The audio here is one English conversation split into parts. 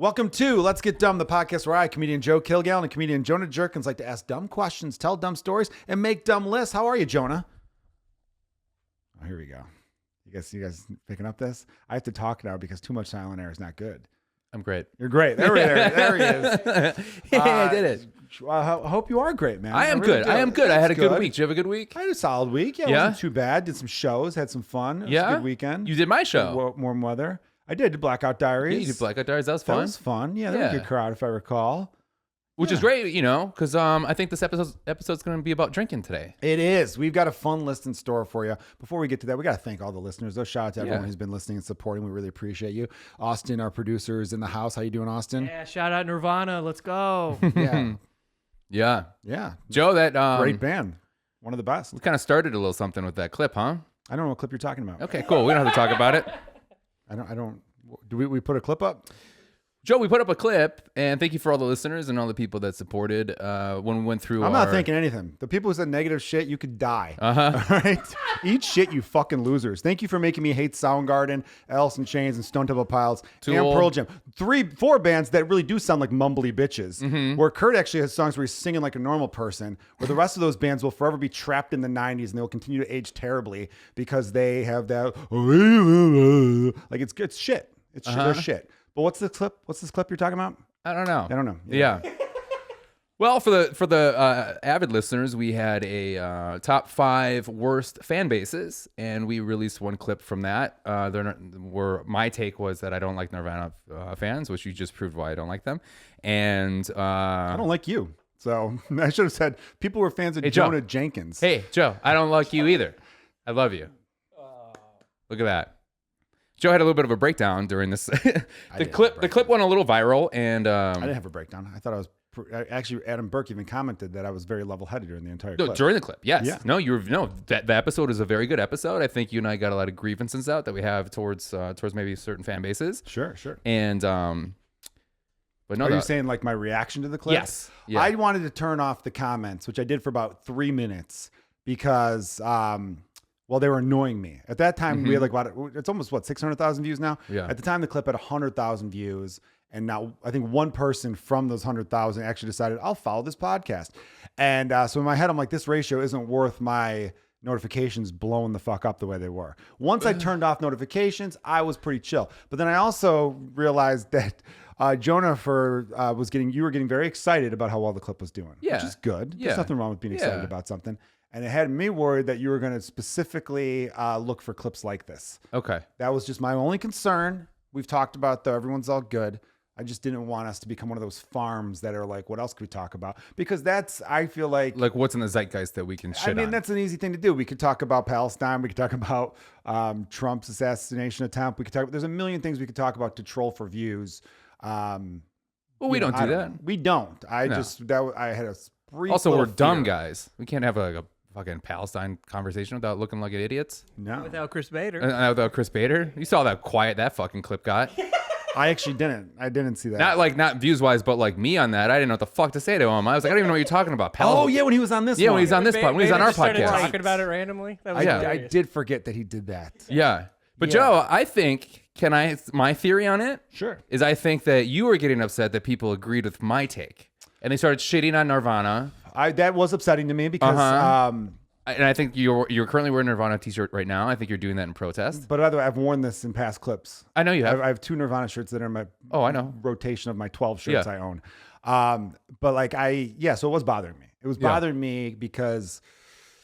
Welcome to Let's Get Dumb, the podcast where I, comedian Joe Kilgallon, and comedian Jonah Jurkens like to ask dumb questions, tell dumb stories, and make dumb lists. How are you, Jonah? Oh, here we go. You guys picking up this? I have to talk now because too much silent air is not good. I'm great. You're great. There he is. I did it. I hope you are great, man. I am really good. do. I am good. I had a good That's week. Did you have a good week? I had a solid week. Yeah, it wasn't too bad. Did some shows, had some fun. It was a good weekend. You did my show. Warm weather. I did Blackout Diaries. Yeah, you did Blackout Diaries. That was fun. That was fun. Yeah, that was a good crowd, if I recall. Which is great, because I think this episode's going to be about drinking today. It is. We've got a fun list in store for you. Before we get to that, we got to thank all the listeners. Those shout out to everyone who's been listening and supporting. We really appreciate you. Austin, our producer, is in the house. How you doing, Austin? Yeah, shout out Nirvana. Let's go. Yeah. Yeah. Joe, that great band. One of the best. We kind of started a little something with that clip, huh? I don't know what clip you're talking about. Okay, cool. We don't have to talk about it. I don't. Do we put a clip up? Joe, we put up a clip, and thank you for all the listeners and all the people that supported when we went through I'm not thinking anything. The people who said negative shit, you could die. Uh-huh. All right? Eat shit, you fucking losers. Thank you for making me hate Soundgarden, Alice in Chains, and Stone Temple Pilots, and Pearl Jam. 4 bands that really do sound like mumbly bitches. Mm-hmm. Where Kurt actually has songs where he's singing like a normal person, where the rest of those bands will forever be trapped in the 90s, and they will continue to age terribly because they have that, like it's shit. It's they're shit. But what's this clip you're talking about? I don't know. Yeah. Well, for the avid listeners, we had a top 5 worst fan bases, and we released one clip from that. My take was that I don't like Nirvana fans, which you just proved why I don't like them. And I don't like you. So I should have said people were fans of Jonah Jenkins. Hey, Joe, I don't like you either. I love you. Look at that. Joe had a little bit of a breakdown during this. The clip went a little viral, and I didn't have a breakdown. I thought I was actually. Adam Burke even commented that I was very level-headed during the entire clip. During the clip, yes. Yeah. No, the episode is a very good episode. I think you and I got a lot of grievances out that we have towards maybe certain fan bases. Sure. And but no, are you saying like my reaction to the clip? Yes. Yeah. I wanted to turn off the comments, which I did for about 3 minutes because. Well, they were annoying me. At that time, we had it's almost 600,000 views now? Yeah. At the time, the clip had 100,000 views. And now I think one person from those 100,000 actually decided, I'll follow this podcast. And so in my head, I'm like, this ratio isn't worth my notifications blowing the fuck up the way they were. Once I turned off notifications, I was pretty chill. But then I also realized that Jonah you were getting very excited about how well the clip was doing. Yeah. Which is good. Yeah. There's nothing wrong with being excited about something. And it had me worried that you were going to specifically look for clips like this. Okay. That was just my only concern. We've talked about though. Everyone's all good. I just didn't want us to become one of those farms that are like, what else could we talk about? Because I feel like what's in the zeitgeist that we can shit on? That's an easy thing to do. We could talk about Palestine. We could talk about Trump's assassination attempt. There's a million things we could talk about to troll for views. Well, we don't do that. We don't. I had a brief. Also, we're dumb fear. guys. We can't have a fucking Palestine conversation without looking like idiots. No. Without Chris Bader. Without Chris Bader. You saw how quiet that fucking clip got. I actually didn't. I didn't see that. Not views wise, but like me on that. I didn't know what the fuck to say to him. I was like, I don't even know what you're talking about. Oh yeah, when he was on this. Yeah, one. when he's on this pod, when he's on our started podcast. talking about it randomly. That was I did forget that he did that. Yeah. But Joe, I think, my theory on it Sure. is I think that you were getting upset that people agreed with my take. And they started shitting on Nirvana. That was upsetting to me because And I think you're currently wearing a Nirvana t-shirt right now. I think you're doing that in protest. But by the way, I've worn this in past clips. I know you have. I have 2 Nirvana shirts that are in my I know. rotation of my 12 shirts Yeah. I own. But so it was bothering me. It was bothering me because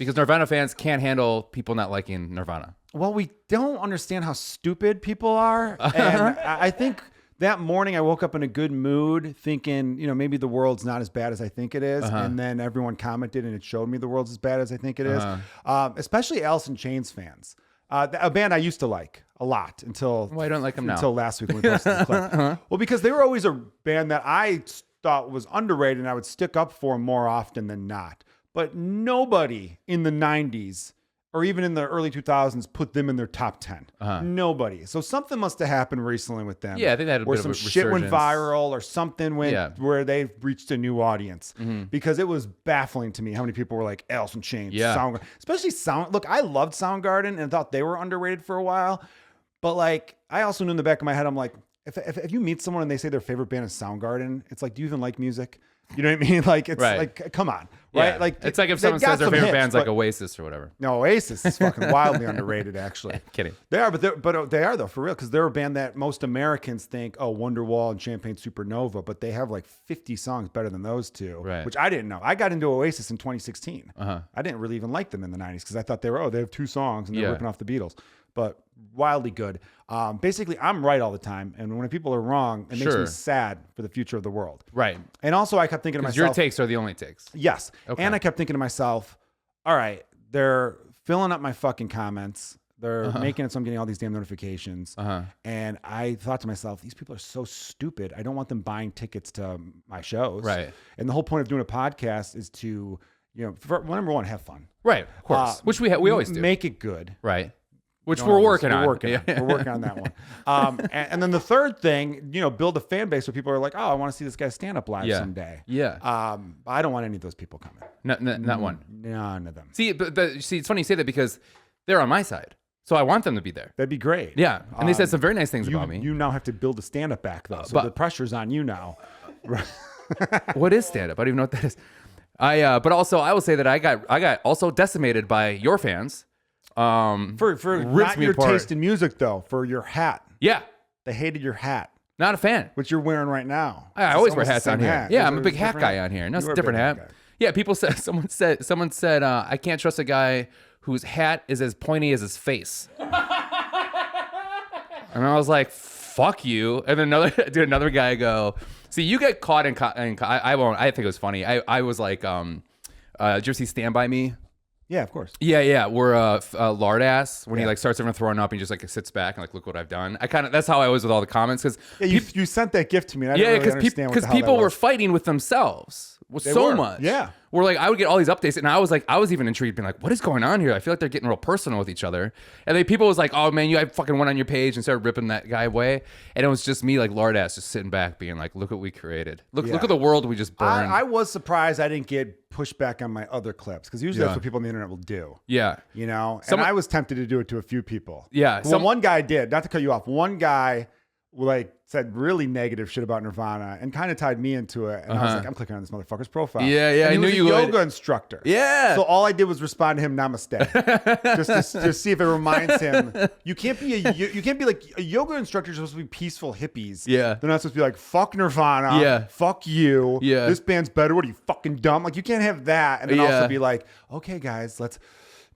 Nirvana fans can't handle people not liking Nirvana. well, we don't understand how stupid people are. And I think that morning I woke up in a good mood thinking, maybe the world's not as bad as I think it is. And then everyone commented and it showed me the world's as bad as I think it is. Especially Alice in Chains fans. A band I used to like a lot until I don't like them now. Until last week when we posted the clip. Well, because they were always a band that I thought was underrated and I would stick up for more often than not. But nobody in the 90s or even in the early 2000s put them in their top 10. Nobody. So something must have happened recently with them. Yeah, I think that had a where bit of a some shit went resurgence. viral or something went where they reached a new audience. Because it was baffling to me how many people were like Alice in Chains, Soundgarden, especially Look, I loved Soundgarden and thought they were underrated for a while. But like, I also knew in the back of my head, I'm like, if you meet someone and they say their favorite band is Soundgarden, it's like, do you even like music? You know what I mean? Like, it's like, come on, right? Yeah. Like, it's like if someone says their favorite band's like Oasis or whatever. No, Oasis is fucking wildly underrated, actually. Kidding. They are, but they are though, for real, because they're a band that most Americans think, oh, Wonderwall and Champagne Supernova, but they have like 50 songs better than those two, which I didn't know. I got into Oasis in 2016. I didn't really even like them in the 90s because I thought they have 2 songs and they're ripping off the Beatles, but wildly good. Basically, I'm right all the time, and when people are wrong, it makes me sad for the future of the world. Right. And also, I kept thinking to myself, your takes are the only takes. Yes. Okay. And I kept thinking to myself, all right, they're filling up my fucking comments. They're making it so I'm getting all these damn notifications. And I thought to myself, these people are so stupid. I don't want them buying tickets to my shows. Right. And the whole point of doing a podcast is to, number one, have fun. Right. Of course. Which we always do. Make it good. Right. Which we're working on. We're working on that one. And then the third thing, build a fan base where people are like, oh, I want to see this guy stand up live someday. Yeah. I don't want any of those people coming. Not one. None of them. See, but it's funny you say that because they're on my side. So I want them to be there. That'd be great. Yeah. And they said some very nice things about me. You now have to build a stand up back though. So the pressure's on you now. What is stand up? I don't even know what that is. But also I will say that I got also decimated by your fans. For not your taste in music though, for your hat. Yeah. They hated your hat. Not a fan. Which you're wearing right now. I always wear hats on here. Yeah, I'm a big hat guy on here. No, it's a different hat. Yeah, someone said, I can't trust a guy whose hat is as pointy as his face. And I was like, fuck you. And then another guy go, see, you get caught in I won't, I think it was funny. I was like, did you ever see Stand By Me? Yeah, of course. Yeah. We're lard ass when he like starts everyone throwing up and he just like sits back and like, look what I've done. That's how I was with all the comments because you sent that gift to me. And I didn't really understand because people were fighting with themselves much. Yeah. We're like, I would get all these updates and I was even intrigued, being like, what is going on here? I feel like they're getting real personal with each other. And then people was like, oh man, I fucking went on your page and started ripping that guy away. And it was just me, like lard ass, just sitting back, being like, look what we created. Look at the world we just burned. I was surprised I didn't get pushback on my other clips because usually that's what people on the internet will do. Yeah. And I was tempted to do it to a few people. Yeah. Well, one guy did, not to cut you off. One guy said really negative shit about Nirvana and kind of tied me into it. And I was like, I'm clicking on this motherfucker's profile. Yeah. And I knew you would. Yoga instructor. Yeah. So all I did was respond to him, namaste, just to see if it reminds him. You can't be like a yoga instructor is supposed to be peaceful hippies. Yeah. They're not supposed to be like, fuck Nirvana. Yeah. Fuck you. Yeah. This band's better. What are you, fucking dumb? Like, you can't have that. And then also be like, okay, guys, let's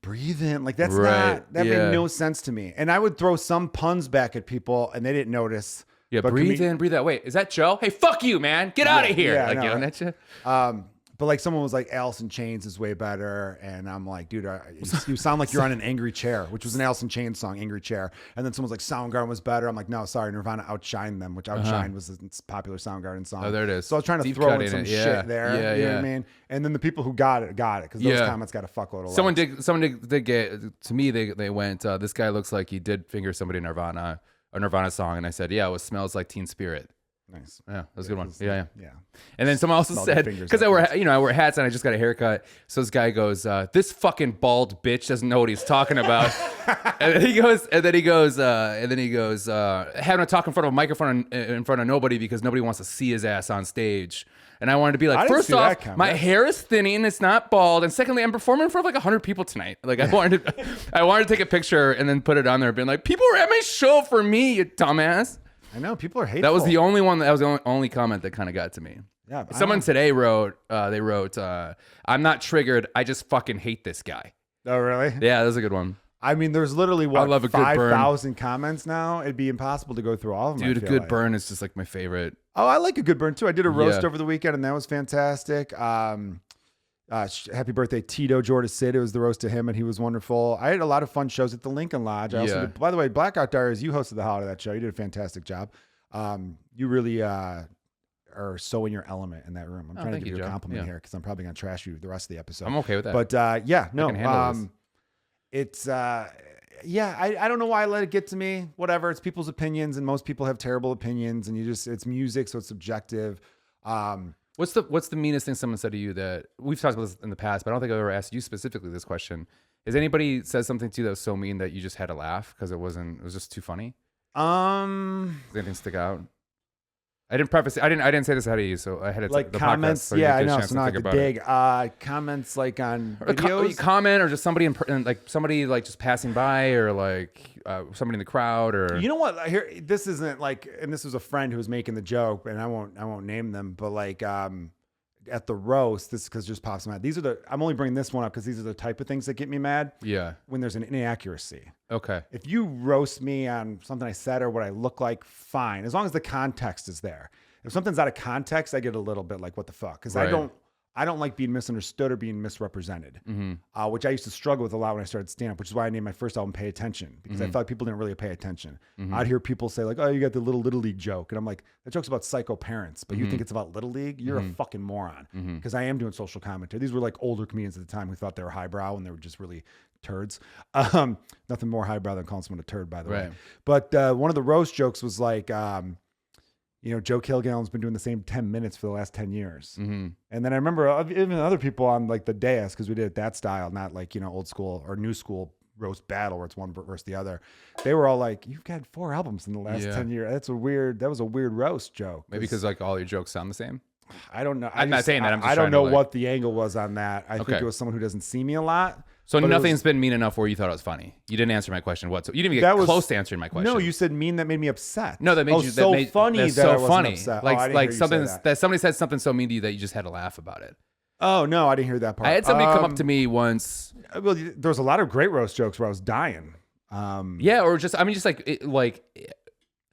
breathe in. Like, that's that made no sense to me. And I would throw some puns back at people and they didn't notice. Yeah, but breathe in, breathe out. Wait, is that Joe? Hey, fuck you, man. Get out of here. Yeah, like, that shit. But like someone was like, Alice in Chains is way better. And I'm like, dude, you sound like you're on an Angry Chair, which was an Alice in Chains song, Angry Chair. And then someone's like, Soundgarden was better. I'm like, no, sorry, Nirvana outshined them, which Outshine was a popular Soundgarden song. Oh, there it is. So I was trying to throw in some shit there. Yeah, you know what I mean? And then the people who got it, because those comments got a fuckload of Someone did get, to me, they went, this guy looks like he did finger somebody in Nirvana. A Nirvana song, and I said, yeah, it smells like Teen Spirit. Nice. Yeah, that was a good one. Yeah. Yeah. And then someone also said, because I wear hats and I just got a haircut. So this guy goes, this fucking bald bitch doesn't know what he's talking about. and then he goes, having a talk in front of a microphone in front of nobody because nobody wants to see his ass on stage. And I wanted to be like, first off, my hair is thinning, it's not bald, and secondly, I'm performing in front of like 100 people tonight. Like, I wanted to take a picture and then put it on there, being like, people were at my show for me, you dumbass. I know, people are hateful. That was the only one. That was the only comment that kind of got to me. Yeah. Someone today wrote, I'm not triggered, I just fucking hate this guy. Oh, really? Yeah, that was a good one. I mean, there's literally 5,000 comments now. It'd be impossible to go through all of them. Dude, a good burn is just like my favorite. Oh, I like a good burn too. I did a roast over the weekend, and that was fantastic. Happy birthday, Tito Jordasid. It was the roast to him, and he was wonderful. I had a lot of fun shows at the Lincoln Lodge. I also did, by the way, Blackout Diaries, you hosted the hell out of that show. You did a fantastic job. You really are so in your element in that room. I'm trying to give you a compliment here because I'm probably going to trash you the rest of the episode. I'm okay with that. But I don't know why I let it get to me. Whatever. It's people's opinions, and most people have terrible opinions, and it's music, so it's subjective. What's the meanest thing someone said to you that we've talked about this in the past, but I don't think I've ever asked you specifically this question. Has anybody said something to you that was so mean that you just had to laugh because it was just too funny? Does anything stick out? I didn't say this ahead of you, so I had to like the comments. podcast, so Yeah, I you get a know. chance So to not think the about dig. Comments like on it. videos. Comment or just somebody like somebody like just passing by or like somebody in the crowd or You know what? Here, this isn't like, and this was a friend who was making the joke, and I won't name them, but like at the roast, this because just pops in my head. These are I'm only bringing this one up because these are the type of things that get me mad. Yeah. When there's an inaccuracy. Okay. If you roast me on something I said or what I look like, fine, as long as the context is there. If something's out of context, I get a little bit like, what the fuck? Because Right. I don't like being misunderstood or being misrepresented, which I used to struggle with a lot when I started stand-up, which is why I named my first album Pay Attention, because I felt like people didn't really pay attention. I'd hear people say like, oh, you got the Little League joke. And I'm like, that joke's about psycho parents, but you think it's about Little League? You're a fucking moron. Because I am doing social commentary. These were like older comedians at the time who thought they were highbrow and they were just really turds. Nothing more highbrow than calling someone a turd, by the way. But one of the roast jokes was like, Joe Kilgallon's been doing the same 10 minutes for the last 10 years. And then I remember even other people on like the dais, because we did it that style, not like, old school or new school roast battle where it's one versus the other. They were all like, you've got 4 albums in the last 10 years. That was a weird roast joke. Maybe because like all your jokes sound the same. I don't know. I'm not saying that. I'm just I don't trying know to, like... what the angle was on that. I think it was someone who doesn't see me a lot. So nothing's been mean enough where you thought it was funny. You didn't answer my question whatsoever. You didn't even get close to answering my question. No, you said mean that made me upset. No, that made you so funny. That's that so I wasn't funny. upset. Like something that somebody said something so mean to you that you just had to laugh about it. Oh no, I didn't hear that part. I had somebody come up to me once. Well, there was a lot of great roast jokes where I was dying. Yeah, or just like.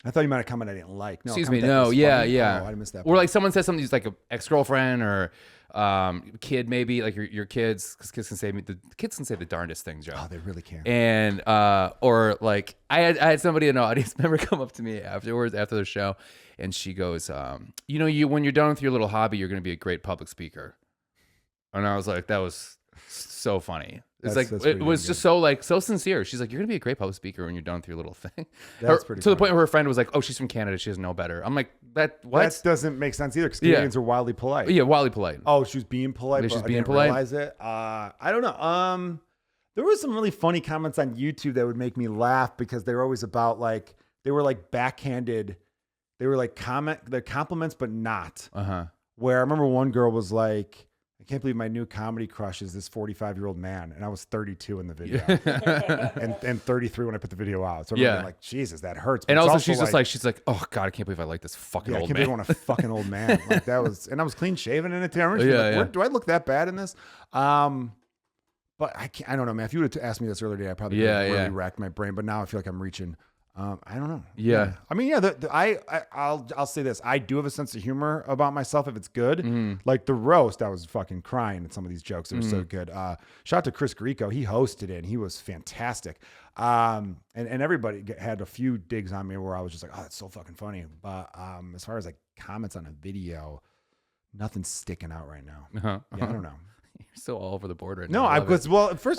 I thought you might have comment I didn't like. No, excuse me. No, yeah. Oh, I missed that. Or like someone says something, like an ex-girlfriend or kid, maybe like your kids, because kids can say the kids can say the darndest things, Joe. Oh, they really can. And or like I had somebody in an audience member come up to me afterwards after the show, and she goes, you when you're done with your little hobby, you're going to be a great public speaker. And I was like, that was so funny. It's like it was just so sincere. She's like, you're gonna be a great public speaker when you're done with your little thing. That's pretty to the point where her friend was like, oh, she's from Canada, she doesn't know better. I'm like, what? That doesn't make sense either, because Canadians are wildly polite. Yeah, wildly polite. Oh, she was being polite. Maybe but she's I being didn't polite. realize it. I don't know. There were some really funny comments on YouTube that would make me laugh because they were always about like they were like backhanded. They were like they're compliments, but not. Where I remember one girl was like, I can't believe my new comedy crush is this 45-year-old man. And I was 32 in the video and 33 when I put the video out. So I'm like, Jesus, that hurts. But and also she's like, oh God, I can't believe I like this fucking old man. I can't believe I want a fucking old man. Like that was, and I was clean shaven in it. Do I look that bad in this? But I don't know, man. If you would have asked me this earlier today, I probably would have really racked my brain. But now I feel like I'm reaching. I don't know. Yeah. I mean, I'll say this. I do have a sense of humor about myself if it's good. Like the roast, I was fucking crying at some of these jokes. They were so good. Shout out to Chris Grieco. He hosted it and he was fantastic. And everybody had a few digs on me where I was just like, oh, that's so fucking funny. But as far as like comments on a video, nothing's sticking out right now. Yeah, I don't know. You're still all over the board right now. No, first of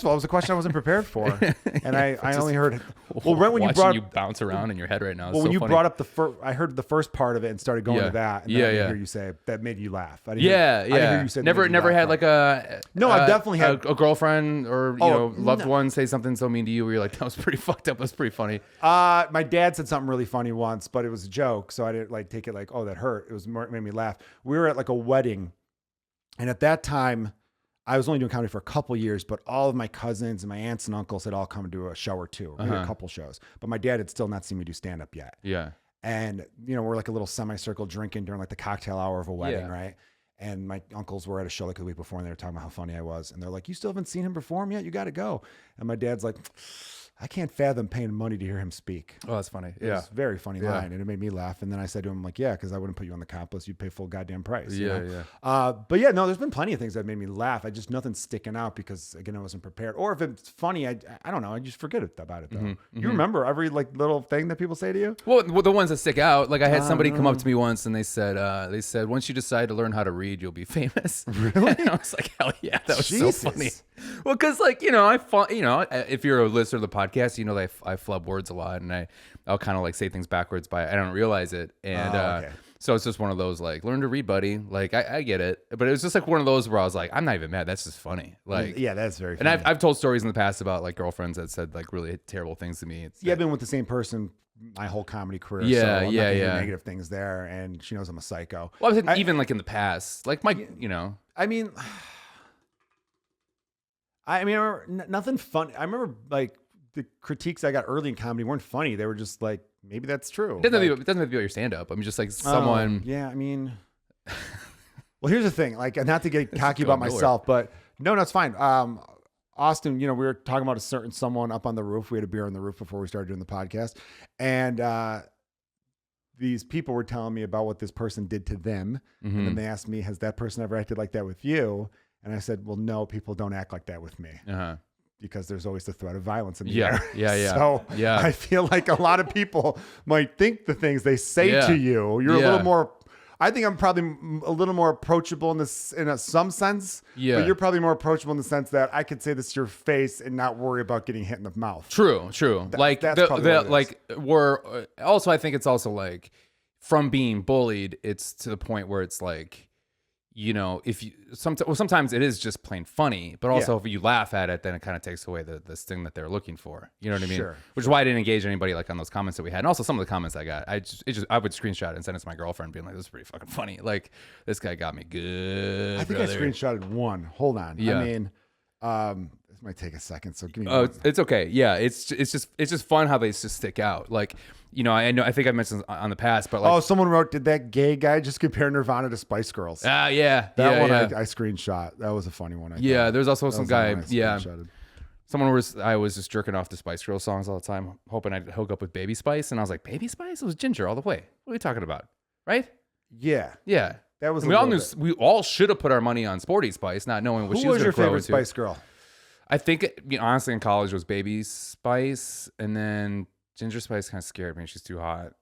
all, it was a question I wasn't prepared for, and I only heard. Well, right when you brought you bounce around in your head right now. Well, when you brought up the first, I heard the first part of it and started going to that. And then I didn't hear you say that made you laugh. I didn't hear you say never had like a. No, I've definitely had a girlfriend or loved one say something so mean to you where you're like, that was pretty fucked up. That was pretty funny. My dad said something really funny once, but it was a joke, so I didn't like take it like, oh, that hurt. It was made me laugh. We were at like a wedding, and at that time, I was only doing comedy for a couple years, but all of my cousins and my aunts and uncles had all come to a show or two. We did a couple shows, but my dad had still not seen me do stand up yet. Yeah. And, we're like a little semicircle drinking during like the cocktail hour of a wedding, right? And my uncles were at a show like the week before and they were talking about how funny I was. And they're like, you still haven't seen him perform yet? You got to go. And my dad's like, I can't fathom paying money to hear him speak. Oh, that's funny. It was a very funny line, and it made me laugh. And then I said to him, like, yeah, because I wouldn't put you on the comp list. You'd pay full goddamn price. Yeah. But yeah, no, there's been plenty of things that made me laugh. Nothing's sticking out because, again, I wasn't prepared. Or if it's funny, I don't know. I just forget about it, though. You remember every, like, little thing that people say to you? Well, the ones that stick out, like I had somebody come up to me once and they said, once you decide to learn how to read, you'll be famous. Really? And I was like, hell yeah, that was so funny. Well, because like, if you're a listener of the podcast, that I flub words a lot and I'll kind of like say things backwards I don't realize it. And so it's just one of those like, learn to read, buddy. Like I get it, but it was just like one of those where I was like, I'm not even mad. That's just funny. Like, yeah, that's very funny. And I've told stories in the past about like girlfriends that said like really terrible things to me. I've been with the same person my whole comedy career. Yeah, so I'm not gonna hear yeah. negative things there, and she knows I'm a psycho. Well, I was thinking even like in the past, like I mean, I remember nothing fun. I remember like the critiques I got early in comedy weren't funny. They were just like, maybe that's true. it doesn't have to be about your stand-up. I mean, just like someone. Yeah, I mean, well, here's the thing. Like, not to get cocky going about myself, but no, it's fine. Austin, we were talking about a certain someone up on the roof. We had a beer on the roof before we started doing the podcast. And these people were telling me about what this person did to them. Mm-hmm. And then they asked me, has that person ever acted like that with you? And I said, well, no, people don't act like that with me. Uh-huh. Because there's always the threat of violence in the air. Yeah. So I feel like a lot of people might think the things they say to you, you're a little more. I think I'm probably a little more approachable in some sense. Yeah. But you're probably more approachable in the sense that I could say this to your face and not worry about getting hit in the mouth. True. Like that's we're also, I think it's also like from being bullied, it's to the point where it's like, if you sometimes it is just plain funny, but also if you laugh at it, then it kind of takes away the sting that they're looking for. You know what I mean? Sure. Which is why I didn't engage anybody like on those comments that we had, and also some of the comments I got. I would screenshot it and send it to my girlfriend, being like, "This is pretty fucking funny. Like this guy got me good." I think brother. I screenshotted one. Hold on. Yeah. I mean, this might take a second, so give me. Oh, it's okay. Yeah, it's just fun how they just stick out. Like, I think I mentioned on the past, but like, someone wrote, did that gay guy just compare Nirvana to Spice Girls? Yeah. That one yeah. I screenshot. That was a funny one. There's also some guy. Yeah. Someone I was just jerking off to Spice Girls songs all the time, hoping I'd hook up with Baby Spice, and I was like, Baby Spice? It was Ginger all the way. What are we talking about? Right? Yeah. That was. We We all should have put our money on Sporty Spice, not knowing what she was going to grow into. Who was your favorite Spice Girl? I think, honestly, in college it was Baby Spice, and then Ginger Spice kind of scared me. She's too hot.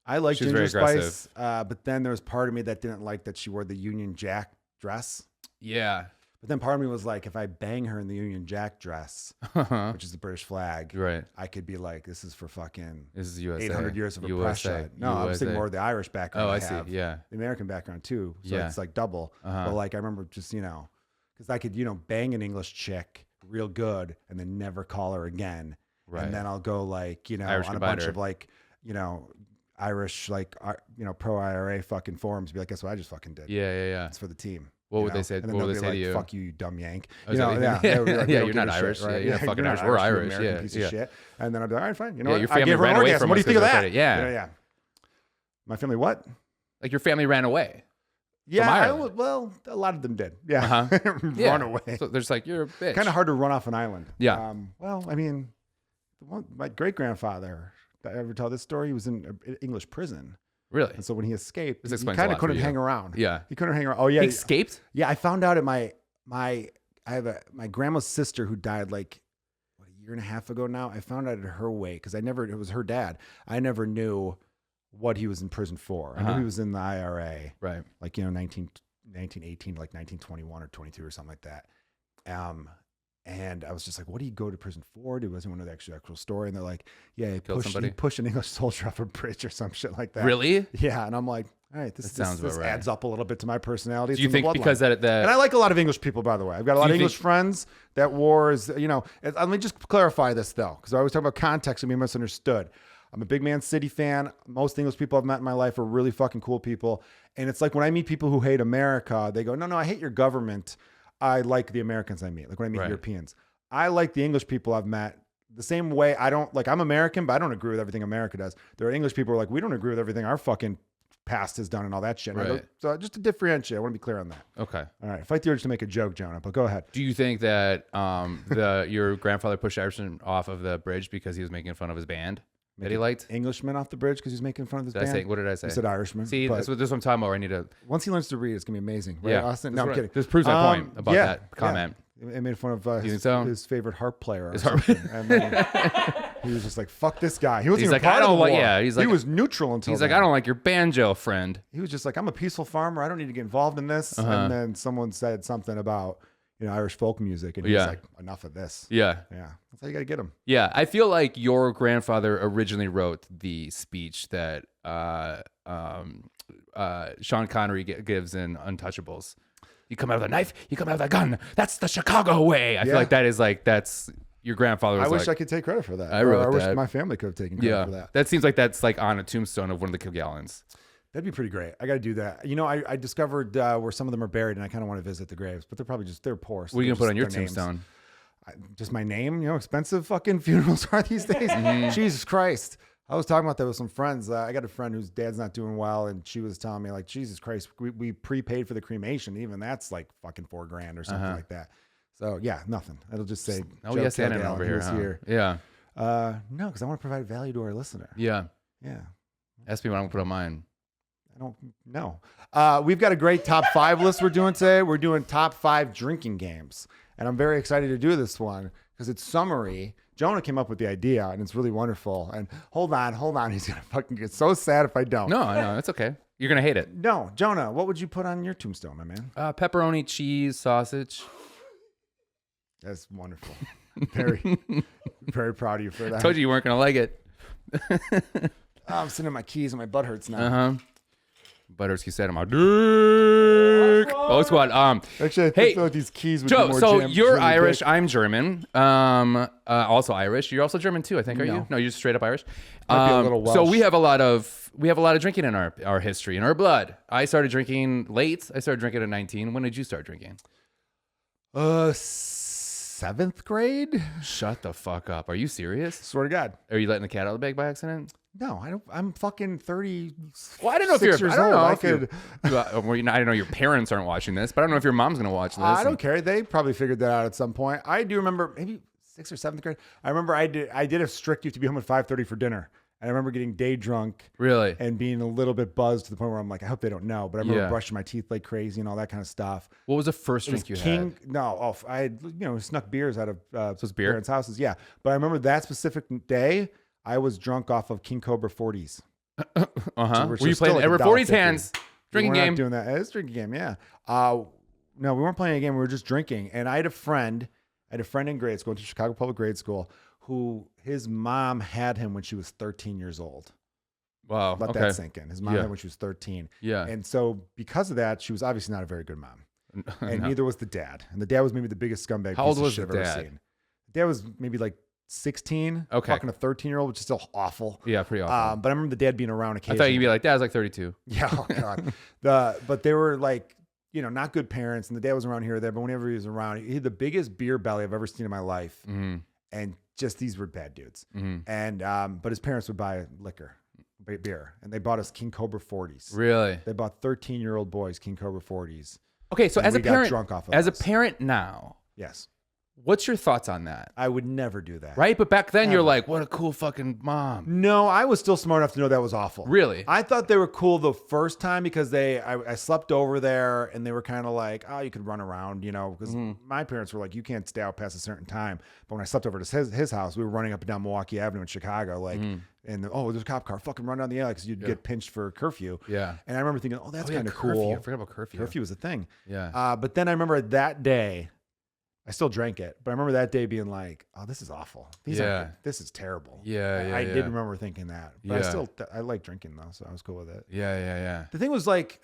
I like Ginger Spice, but then there was part of me that didn't like that she wore the Union Jack dress. Yeah. But then part of me was like, if I bang her in the Union Jack dress, which is the British flag, right, I could be like, this is for fucking this is USA. 800 years of USA. oppression. No, I was thinking more of the Irish background. Oh, I see. Yeah. The American background too. So it's like double. But like, I remember just, because I could, bang an English chick real good and then never call her again. Right. And then I'll go like, Irish on a bunch of like, Irish, like, pro IRA fucking forums, be like, guess what I just fucking did? Yeah. It's for the team. What would they say? And then what would they say like, to you? Fuck you, you dumb yank. Yeah, you're not Irish. Shit, right? Yeah, fucking Irish. We're Irish. Yeah, piece of shit. And then I'd be like, all right, fine. Your family ran away from us. What do you think of that? Yeah. My family what? Like your family ran away. Yeah, well, a lot of them did. Yeah, run away. So there's like, you're a bitch. Kind of hard to run off an island. Yeah. Well, I mean, my great grandfather. Did I ever tell this story? He was in English prison. Really? And so when he escaped, he kind of couldn't hang around. Yeah. He couldn't hang around. Oh yeah. He escaped? Yeah, I found out at my grandma's sister who died like a year and a half ago now. I found out at her way because it was her dad. I never knew what he was in prison for. I knew he was in the IRA. Right. Like, 1918 to like 1921 or 22 or something like that. And I was just like, what do you go to prison for? It wasn't one of the actual story. And they're like, yeah, he pushed an English soldier off a bridge or some shit like that. Really? Yeah. And I'm like, all right, this adds up a little bit to my personality. Do you think because that and I like a lot of English people, by the way. I've got a lot of English friends that let me just clarify this though, because I always talk about context and being misunderstood. I'm a big Man City fan. Most English people I've met in my life are really fucking cool people. And it's like when I meet people who hate America, they go, no, I hate your government. I like the Americans I meet. Like when I meet Europeans, I like the English people I've met the same way. I'm American, but I don't agree with everything America does. There are English people who are like, we don't agree with everything our fucking past has done and all that shit. Right. So just to differentiate, I want to be clear on that. Okay. All right. Fight the urge to make a joke, Jonah, but go ahead. Do you think that your grandfather pushed Irishman off of the bridge because he was making fun of his band that he liked? Englishman off the bridge because he's making fun of his band? What did I say? You said Irishman. See, that's what I'm talking about. I need to. Once he learns to read, it's going to be amazing. Right, yeah. Austin? No, I'm kidding. This proves my point about that comment. It made fun of his favorite harp player. And then he was just like, "Fuck this guy." He wasn't even part of the war. Yeah, he was neutral until. He's like, "I don't like your banjo friend." He was just like, "I'm a peaceful farmer. I don't need to get involved in this." And then someone said something about Irish folk music, and he's like, "Enough of this." Yeah. That's how you got to get him. Yeah, I feel like your grandfather originally wrote the speech that Sean Connery gives in Untouchables. You come out with a knife, you come out with a gun. That's the Chicago way. I feel like that's your grandfather was I wish like, I could take credit for that. I wrote I wish that. my family could have taken credit for that. That seems like that's like on a tombstone of one of the Kilgallons. That'd be pretty great. I got to do that. You know, I discovered where some of them are buried, and I kind of want to visit the graves, but they're poor. So What are you they're gonna put on your just their names. tombstone? Just my name. You know, expensive fucking funerals are these days. Jesus Christ. I was talking about that with some friends. I got a friend whose dad's not doing well, and she was telling me like, Jesus Christ, we prepaid for the cremation. Even that's like fucking $4,000 or something like that. So yeah, nothing. It'll just say, Oh, Joe yes, Annan Kilgallon, over here, who's huh? here. Yeah. No, because I want to provide value to our listener. Yeah. Yeah. Ask me what I'm gonna put on mine. I don't know. We've got a great top 5 list we're doing today. We're doing top 5 drinking games. And I'm very excited to do this one because it's summary. Jonah came up with the idea and it's really wonderful. And hold on. He's going to fucking get so sad if I don't. No, it's okay. You're gonna hate it. No, Jonah, what would you put on your tombstone, my man? Pepperoni, cheese, sausage. That's wonderful. Very, very proud of you for that. Told you weren't gonna like it. I'm sitting in my keys and my butt hurts now. Uh-huh. Buttersky said, "I'm a dick." Oh, squad. Actually, I feel like these keys would be Joe, more so jammed you're between the Irish. dick. I'm German. Also Irish. You're also German too, I think. Are you? No, you're just straight up Irish. Might be a little So Welsh. we have a lot of drinking in our history, in our blood. I started drinking late. I started drinking at 19. When did you start drinking? 7th grade? Shut the fuck up. Are you serious? Swear to God. Are you letting the cat out of the bag by accident? No, I don't. I'm fucking 30. Well, I don't know if you're. years I don't know old. if you're. I don't know your parents aren't watching this, but I don't know if your mom's gonna watch this. I don't care. They probably figured that out at some point. I do remember maybe 6th or 7th grade. I remember I did a strict you have to be home at 5:30 for dinner. And I remember getting day drunk Really? and being a little bit buzzed to the point where I'm like, I hope they don't know. But I remember Yeah. brushing my teeth like crazy and all that kind of stuff. What was the first It was drink you had? No, I had snuck beers out of it's beer? parents' houses. Yeah, but I remember that specific day I was drunk off of King Cobra 40s. Uh huh. which Were you was still playing like Ever 40s $1.50. hands? Drinking We're not game. doing that. It's a drinking game. Yeah. No, we weren't playing a game. We were just drinking. And I had a friend in grade school, went to Chicago Public Grade School, who his mom had him when she was 13 years old. Wow. Let Okay. that sink in. His mom Yeah. had when she was 13. Yeah. And so because of that, she was obviously not a very good mom. And No. neither was the dad. And the dad was maybe the biggest scumbag How piece old of was shit the I've ever dad? seen. The dad was maybe like 16. Okay. Fucking a 13-year-old, which is still awful. Yeah, pretty awful. But I remember the dad being around I occasionally. thought you'd be like, Dad's like 32. Yeah, oh God. But they were like, not good parents, and the dad was around here or there, but whenever he was around, he had the biggest beer belly I've ever seen in my life. Mm-hmm. And just these were bad dudes. Mm-hmm. And but his parents would buy beer, and they bought us King Cobra 40s. Really? They bought 13-year-old boys King Cobra 40s. Okay, so And as a we got parent, drunk off of as a those. parent now, Yes. what's your thoughts on that? I would never do that. Right? But back then, you're Ever. like, what a cool fucking mom. No, I was still smart enough to know that was awful. Really? I thought they were cool the first time because I slept over there and they were kind of like, oh, you could run around, because my parents were like, you can't stay out past a certain time. But when I slept over to his house, we were running up and down Milwaukee Avenue in Chicago, like, and there's a cop car, fucking run down the alley because you'd get pinched for curfew. Yeah. And I remember thinking, oh, that's yeah, kind of curfew. cool. I forgot about curfew. Curfew was a thing. Yeah. But then I remember that day, I still drank it, but I remember that day being like, oh, this is awful. This is terrible. Yeah, I did remember thinking that. But Yeah. I like drinking though, so I was cool with it. Yeah. The thing was like,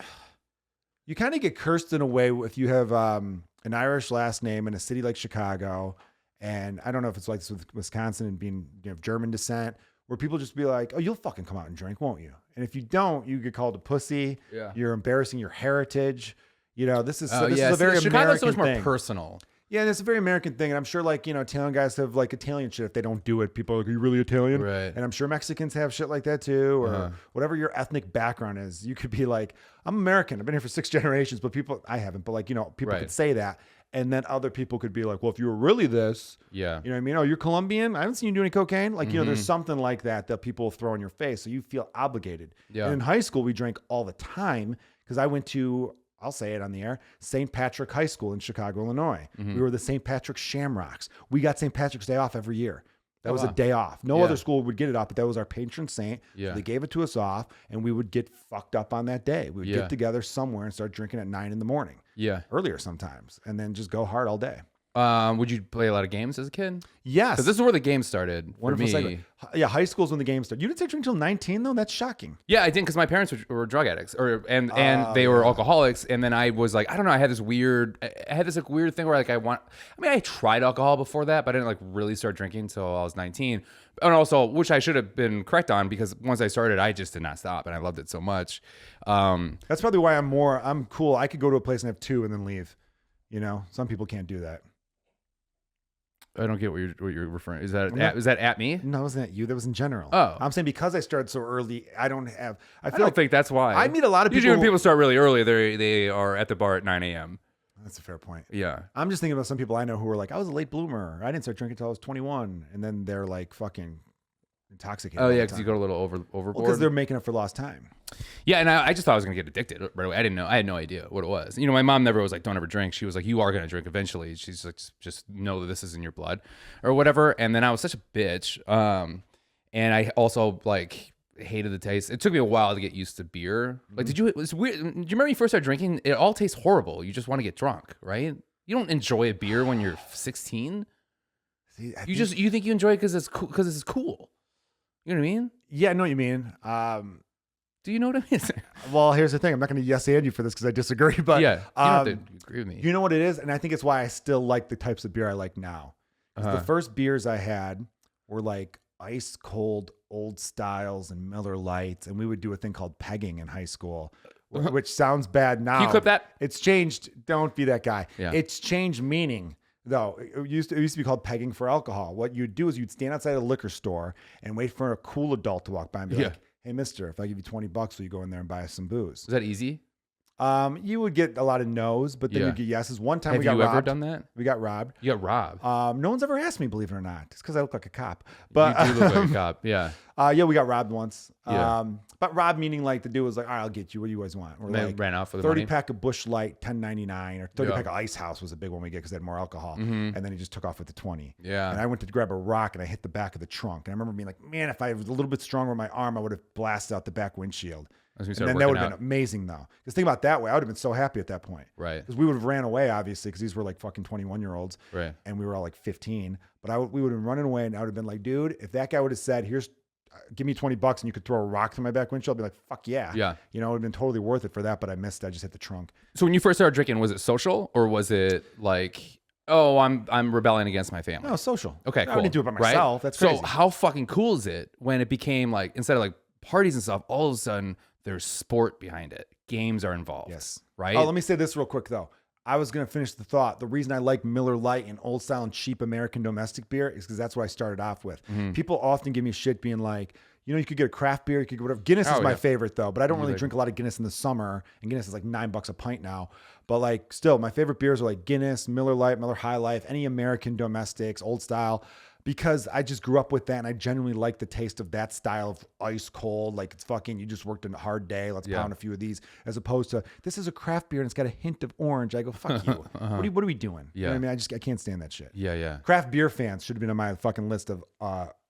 you kind of get cursed in a way if you have an Irish last name in a city like Chicago. And I don't know if it's like this with Wisconsin and being of German descent, where people just be like, oh, you'll fucking come out and drink, won't you? And if you don't, you get called a pussy. Yeah. You're embarrassing your heritage. This is Oh, this yeah. is a very Chicago's so American much more thing. personal. Yeah, and it's a very American thing. And I'm sure Italian guys have like Italian shit. If they don't do it, people are like, are you really Italian? Right. And I'm sure Mexicans have shit like that too, or whatever your ethnic background is. You could be like, I'm American. I've been here for 6 generations, but I haven't, but people Right. could say that. And then other people could be like, well, if you were really this, Yeah. you know what I mean? Oh, you're Colombian? I haven't seen you do any cocaine. Like, there's something like that people throw in your face. So you feel obligated. Yeah. And in high school, we drank all the time because I went to, I'll say it on the air, St. Patrick High School in Chicago, Illinois. We were the St. Patrick Shamrocks. We got St. Patrick's Day off every year. That was a day off. No other school would get it off, but that was our patron saint. Yeah. So they gave it to us off, and we would get fucked up on that day. We would Yeah. get together somewhere and start drinking at 9 in the morning. Yeah. Earlier sometimes, and then just go hard all day. Would you play a lot of games as a kid? Yes. Because this is where the game started for Wonderful me. segue. Yeah, high school's when the game started. You didn't start drinking until 19, though? That's shocking. Yeah, I didn't because my parents were drug addicts, and they were alcoholics. And then I was like, I don't know, I had this weird thing where like I tried alcohol before that, but I didn't like really start drinking until I was 19. And also, which I should have been correct on, because once I started, I just did not stop, and I loved it so much. That's probably why I'm cool. I could go to a place and have 2 and then leave. You know, some people can't do that. I don't get what you're referring. Is that at me? No, it wasn't at you. That was in general. Oh. I'm saying because I started so early, I don't think that's why. I meet a lot of people. Usually when people start really early, they are at the bar at 9 a.m. That's a fair point. Yeah. I'm just thinking about some people I know who are like, I was a late bloomer. I didn't start drinking until I was 21. And then they're like fucking intoxicated. Oh, yeah, because you go a little overboard. Because they're making up for lost time. Yeah, and I just thought I was going to get addicted right away. I didn't know. I had no idea what it was. You know, my mom never was like, don't ever drink. She was like, you are going to drink eventually. She's like, just know that this is in your blood or whatever. And then I was such a bitch. And I also like hated the taste. It took me a while to get used to beer. Like, it was weird. Do you remember when you first started drinking? It all tastes horrible. You just want to get drunk, right? You don't enjoy a beer when you're 16. See, you think you enjoy it because it's cool. Because it's cool. You know what I mean? Yeah, I know what you mean. Do you know what I mean? Well, here's the thing. I'm not going to yes and you for this because I disagree. But yeah, you don't have to agree with me. You know what it is? And I think it's why I still like the types of beer I like now. The first beers I had were like ice cold old styles and Miller Lights. And we would do a thing called pegging in high school, which sounds bad now. Can you clip that? It's changed. Don't be that guy. Yeah. It's changed meaning. Though it used to be called pegging for alcohol. What you'd do is you'd stand outside a liquor store and wait for a cool adult to walk by and be like, hey, mister, if I give you $20, will you go in there and buy us some booze? Is that easy? You would get a lot of no's, but then you'd get yeses. One time we got robbed. Have you ever done that? We got robbed. You got robbed? No one's ever asked me, believe it or not. It's because I look like a cop. But you do look like a cop, yeah. Yeah, we got robbed once. Yeah. But robbed meaning like the dude was like, all right, I'll get you. What do you guys want? We're they like, ran out for the 30 money? pack of Busch Light, $10.99, or 30 pack of Ice House was a big one we get because they had more alcohol. And then he just took off with the 20. Yeah. And I went to grab a rock and I hit the back of the trunk. And I remember being like, man, if I was a little bit stronger with my arm, I would have blasted out the back windshield. And then that would have been amazing, though. Because think about that way, I would have been so happy at that point. Right. Because we would have ran away, obviously, because these were like fucking 21-year-olds. Right. And we were all like 15. But we would have been running away, and I would have been like, dude, if that guy would have said, give me $20 and you could throw a rock through my back windshield, I'd be like, fuck yeah. Yeah. You know, it would have been totally worth it for that, but I missed it. I just hit the trunk. So when you first started drinking, was it social or was it like, oh, I'm rebelling against my family? No, social. Okay, cool. I wouldn't do it by myself. Right? That's crazy. So how fucking cool is it when it became like, instead of like parties and stuff, all of a sudden there's sport behind it. Games are involved. Yes. Right? Oh, let me say this real quick, though. I was going to finish the thought. The reason I like Miller Lite and old style and cheap American domestic beer is because that's what I started off with. People often give me shit being like, you know, you could get a craft beer, you could get whatever. Guinness is my favorite, though, but I don't really drink a lot of Guinness in the summer, and Guinness is like $9 a pint now. But like, still, my favorite beers are like Guinness, Miller Lite, Miller High Life, any American domestics, old style, because I just grew up with that, and I genuinely like the taste of that style of ice cold. Like, it's fucking, you just worked a hard day, let's pound a few of these, as opposed to, this is a craft beer and it's got a hint of orange. I go, fuck you. What are we doing? Yeah. You know what I mean? I can't stand that shit. Yeah, yeah. Craft beer fans should have been on my fucking list of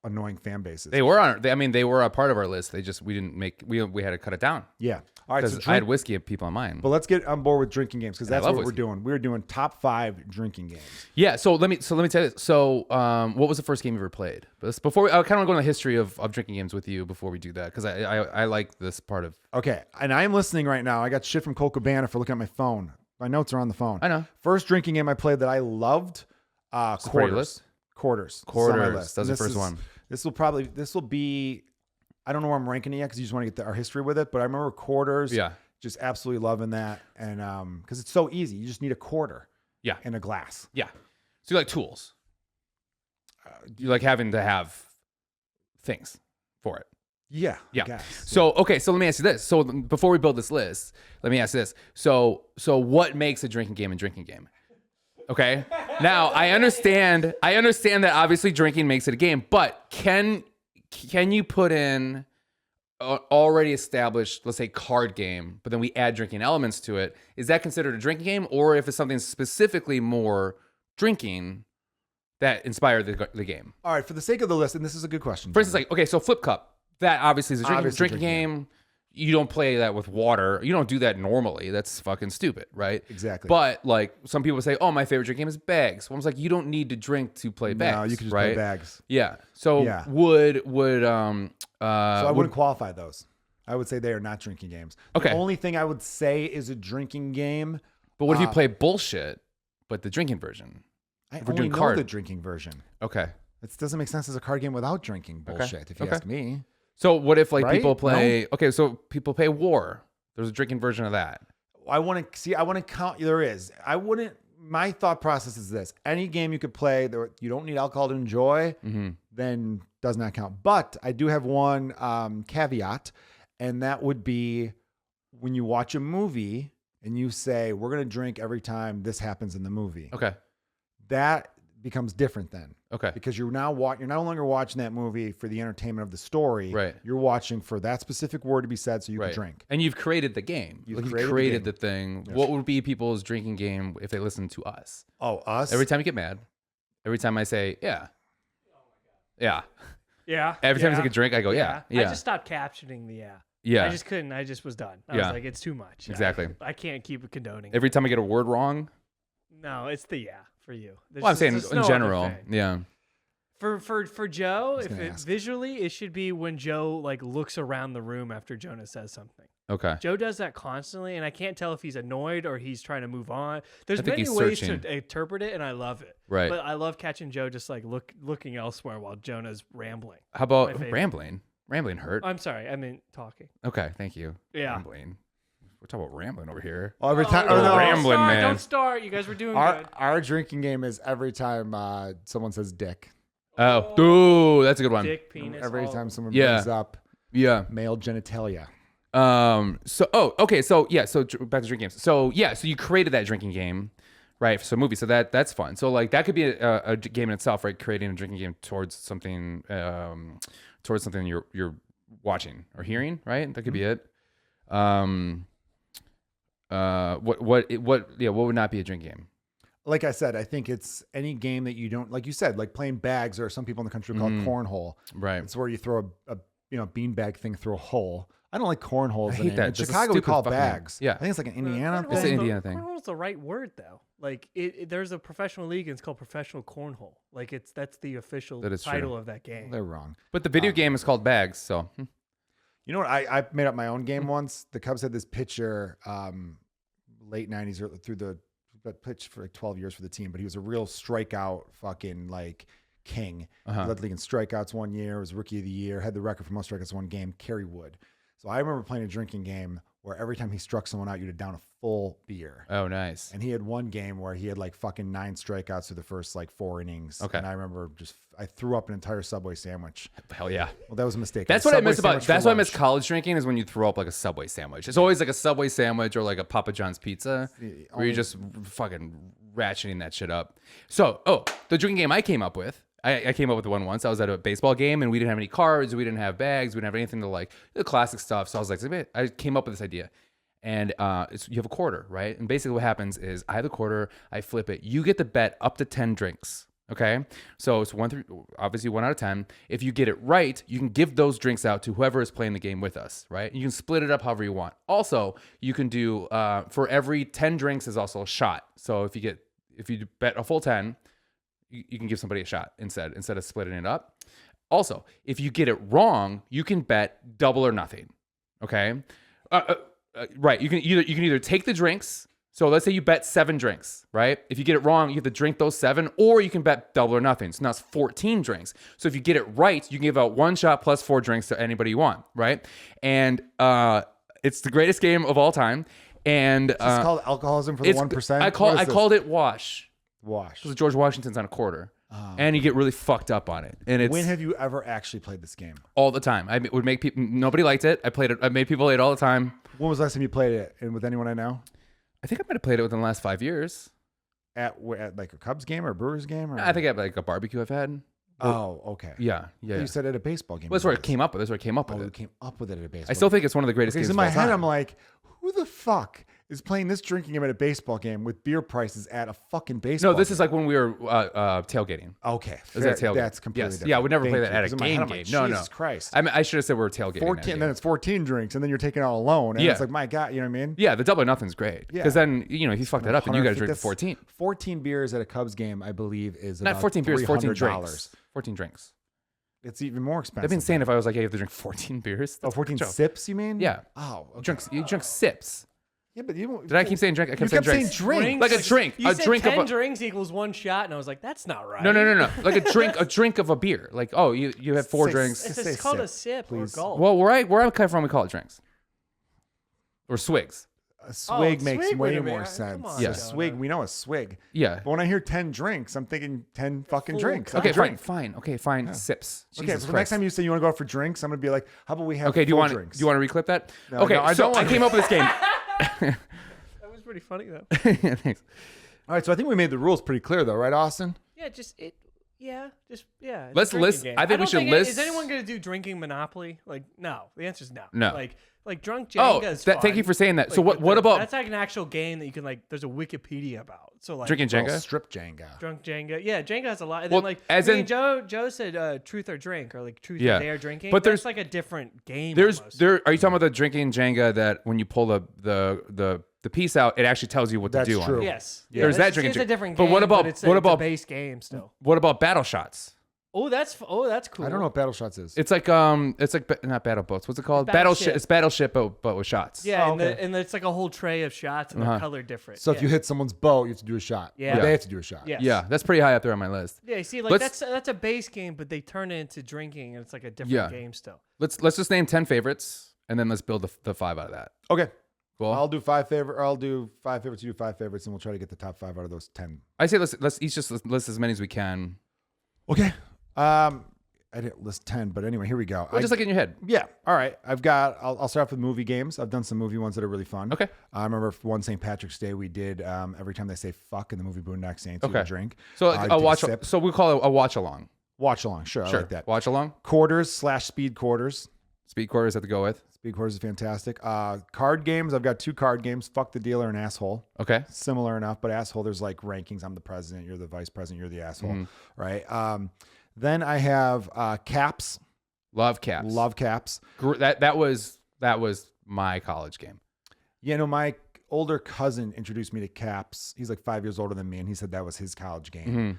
annoying fan bases. They were they were a part of our list. We had to cut it down. Yeah. All right. Because I had whiskey people on mine. But let's get on board with drinking games, because that's what whiskey. we're doing. We're doing top 5 drinking games. Yeah. So let me tell you this. So what was the first game you ever played? But before I kind of want to go into the history of drinking games with you before we do that, because I like this part of. Okay. And I am listening right now. I got shit from Cole Cabana for looking at my phone. My notes are on the phone. I know. First drinking game I played that I loved, Quarters. Quarters. Quarters. That's the first one. This will be, I don't know where I'm ranking it yet because you just want to get our history with it, but I remember Quarters. Yeah. Just absolutely loving that. And because it's so easy. You just need a quarter. Yeah. And a glass. Yeah. So you like tools. You like having to have things for it. Yeah. Yeah. I guess. So, okay. So let me ask you this. So before we build this list, let me ask you this. So what makes a drinking game a drinking game? Okay. Now I understand that obviously drinking makes it a game, but can you put in an already established, let's say, card game, but then we add drinking elements to it? Is that considered a drinking game? Or if it's something specifically more drinking that inspired the game? All right. For the sake of the list, and this is a good question. For instance, like, okay, so Flip Cup, that obviously is a drinking game. you don't play that with water. You don't do that normally. That's fucking stupid, right? Exactly. But like some people say, oh, my favorite drink game is bags. Well, I was like, you don't need to drink to play bags. No, you can just right? play bags. Yeah. So Yeah. so I wouldn't qualify those. I would say they are not drinking games. Okay. The only thing I would say is a drinking game. But what if you play bullshit, but the drinking version? I If we're only doing know card. the drinking version. Okay. It doesn't make sense as a card game without drinking bullshit, if you ask me. So what if like Right? people play? Okay, so people play War. There's a drinking version of that. I want to count. There is. I wouldn't. My thought process is this: any game you could play that you don't need alcohol to enjoy, then does not count. But I do have one caveat, and that would be when you watch a movie and you say, "We're going to drink every time this happens in the movie." Okay. That becomes different then. Okay. Because you're no longer watching that movie for the entertainment of the story. Right. You're watching for that specific word to be said so you can drink. And you've created the game. You've You've created created the the thing. What would be people's drinking game if they listen to us? Oh, us? Every time you get mad, every time I say, yeah. Yeah. Yeah. Every time I take a drink, I go, yeah. I just stopped captioning the yeah. Yeah. I just couldn't. I just was done. I Yeah. was like, it's too much. Exactly. I can't keep condoning. Every time I get a word wrong. No, it's the yeah for you. Well, I'm saying in general. Yeah. For Joe, if gonna it, ask. visually, it should be when Joe like looks around the room after Jonah says something. Okay. Joe does that constantly, and I can't tell if he's annoyed or he's trying to move on. There's I think many he's ways searching. to interpret it, and I love it. Right. But I love catching Joe just like looking elsewhere while Jonah's rambling. How My about favorite. rambling? Rambling hurt. I'm sorry, I mean talking. Okay. Thank you. Yeah. Rambling. We're talking about rambling over here. Well, every time. no. Oh, no. Rambling, Don't start, man. Don't start. You guys were doing good. Our drinking game is every time someone says dick. Oh, ooh, that's a good one. Dick, penis. Every all- time someone Yeah. brings up Yeah. male genitalia. Okay. So yeah. So back to drinking games. So yeah. So you created that drinking game, right? So movie. So that's fun. So like that could be a game in itself, right? Creating a drinking game towards something you're watching or hearing, right? That could be it. What would not be a drinking game? Like I said, I think it's any game that you don't, like you said, like playing bags, or some people in the country call it cornhole. Right. It's where you throw a beanbag thing through a hole. I don't like cornholes. I hate that. In That's a Chicago, we stupid call it fucking- bags. yeah. I think it's like an Indiana It's an thing. Indiana thing. Cornhole's the right word though. Like there's a professional league and it's called professional cornhole. Like that's the official That is true. title of that game. They're wrong. But the video game is called Bags. So You know what? I made up my own game once. The Cubs had this pitcher, late 90s or through the pitched for like 12 years for the team, but he was a real strikeout fucking like king. He led the league in strikeouts one year, was rookie of the year, had the record for most strikeouts one game, Kerry Wood. So I remember playing a drinking game where every time he struck someone out, you'd have down a full beer. oh, nice. And he had one game where he had like fucking 9 strikeouts through the first like 4 innings. Okay. And I remember I threw up an entire Subway sandwich. Hell yeah. Well, that was a mistake. That's A what I Subway miss about. sandwich for That's what I miss lunch. college drinking is when you throw up like a Subway sandwich. It's always like a Subway sandwich or like a Papa John's pizza where you're just fucking ratcheting that shit up. So, the drinking game I came up with. I came up with one once. I was at a baseball game and we didn't have any cards. We didn't have bags. We didn't have anything to like the classic stuff. So I was like, I came up with this idea. And you have a quarter, right? And basically what happens is I have a quarter, I flip it. You get the bet up to 10 drinks, okay? So it's obviously 1 out of 10. If you get it right, you can give those drinks out to whoever is playing the game with us, right? You can split it up however you want. Also, you can do, for every 10 drinks is also a shot. So if you bet a full 10, you can give somebody a shot instead of splitting it up. Also, if you get it wrong, you can bet double or nothing, okay? Right. You can either take the drinks. So let's say you bet 7 drinks, right? If you get it wrong, you have to drink those 7, or you can bet double or nothing. So now it's 14 drinks. So if you get it right, you can give out 1 shot plus 4 drinks to anybody you want, right? And it's the greatest game of all time. And It's called alcoholism for the 1%. I called it Wash Wash. because George Washington's on a quarter. And you get really fucked up on it. And it's When have you ever actually played this game? all the time. I would make people. Nobody liked it. I made people play it all the time. When was the last time you played it? And with anyone I know? I think I might have played it within the last 5 years. At like a Cubs game or a Brewers game? Or? I think at like a barbecue I've had. Oh, okay. Yeah. You said at a baseball game. Well, that's where it was. came up with. That's where I came up Oh, with you it. came up with it at a baseball I still game. think it's one of the greatest Because games in my of all head, time. I'm like, who the fuck is playing this drinking game at a baseball game with beer prices at a fucking baseball No, this game. is like when we were tailgating. Okay. Is that tailgate? That's completely yes. different. Yeah, I would never play Thank that you. at 'Cause a in my head, game I'm like, game. No, Jesus Christ. I mean, I should have said we were tailgating. 14, and then it's 14 drinks, and then you're taking out alone. And Yeah. it's like, my God, you know what I mean? Yeah, the double or nothing's great. Yeah. Because then, he fucked that up and you got to drink That's 14. 14 beers at a Cubs game, I believe, is Not about 14 beers, 14 $300. drinks. 14 drinks. It's even more expensive. I've been saying if I was like, hey, you have to drink 14 beers. Oh, 14 sips, you mean? Yeah. Oh, okay. You drink sips. Yeah, but you don't. Did I keep saying drink? I You kept kept saying saying drinks. drink. Like a drink. You A said drink 10 of a drinks equals 1 shot, and I was like, that's not right. No. Like a drink of a beer. Like, oh, you had 4 drinks. It's Say called a sip, sip please. or gulp. Well, where I'm coming from, we call it drinks. Or swigs. A swig makes swig way would be- more come sense. on, A Yeah. swig, we know a swig. Yeah. But when I hear 10 drinks, I'm thinking 10 fucking full drinks. cup. Okay, A drink. fine. Okay, fine. Sips. Okay, Jesus so the Christ. next time you say you want to go out for drinks, I'm gonna be like, how about we have Okay, do you full want drinks? to reclip that? No, okay, no, I so don't I want- came up with this game. That was pretty funny though. Yeah, thanks. All right, so I think we made the rules pretty clear, though, right, Austin? Yeah, just it. Yeah, just yeah. it's a Let's drinking list- game. I think we don't should think list- Is anyone gonna do drinking Monopoly? Like, no. The answer is no. No. Like drunk Oh, Jenga is thank you fun. for saying that. So Like, what about That's like an actual game that you can like. There's a Wikipedia about. So like drinking Well, Jenga? strip Jenga. drunk Jenga. Yeah, Jenga has a lot. And Well, then like as me in- and Joe said truth or drink or like truth Yeah. or dare drinking. But That's there's- like a different game. Are you almost. talking about the drinking Jenga that when you pull the piece out, it actually tells you what That's to do true. on it? Yes. There's that it's drinking It's Jenga. a different But game. what about- it's what a about- base game still? What about battle shots? Oh, that's cool. I don't know what Battle Shots is. It's like not battle boats. What's it called? Battleship. It's battleship, but with shots. Yeah, Oh, and, okay. and it's like a whole tray of shots and they're colored different. So if you hit someone's boat, you have to do a shot. Yeah. Or they have to do a shot. Yes. Yeah, that's pretty high up there on my list. Yeah, you see, like Let's- that's a base game, but they turn it into drinking, and it's like a different Yeah. game still. Let's just name 10 favorites and then let's build the 5 out of that. Okay. Cool. I'll do 5 favorites. You do 5 favorites, and we'll try to get the top 5 out of those 10. I say let's each just list as many as we can. Okay. I didn't list 10, but anyway, here we go. Well, just like in your head. Yeah. All right. I'll start off with movie games. I've done some movie ones that are really fun. Okay. I remember one St. Patrick's Day we did every time they say fuck in the movie Boondock Saints, you Okay. would drink. So I'd a take watch. sip. So we call it a watch along. Watch along. Sure. I like that. Watch along. Quarters/speed quarters. Speed quarters have to go with. Speed quarters is fantastic. Card games. I've got 2 card games. Fuck the dealer and asshole. Okay. Similar enough, but asshole, there's like rankings. I'm the president. You're the vice president. You're the asshole. Mm-hmm. Right. Then I have caps. Love caps. Love caps. That was my college game. You know, my older cousin introduced me to caps. He's like 5 years older than me, and he said that was his college game. Mm-hmm.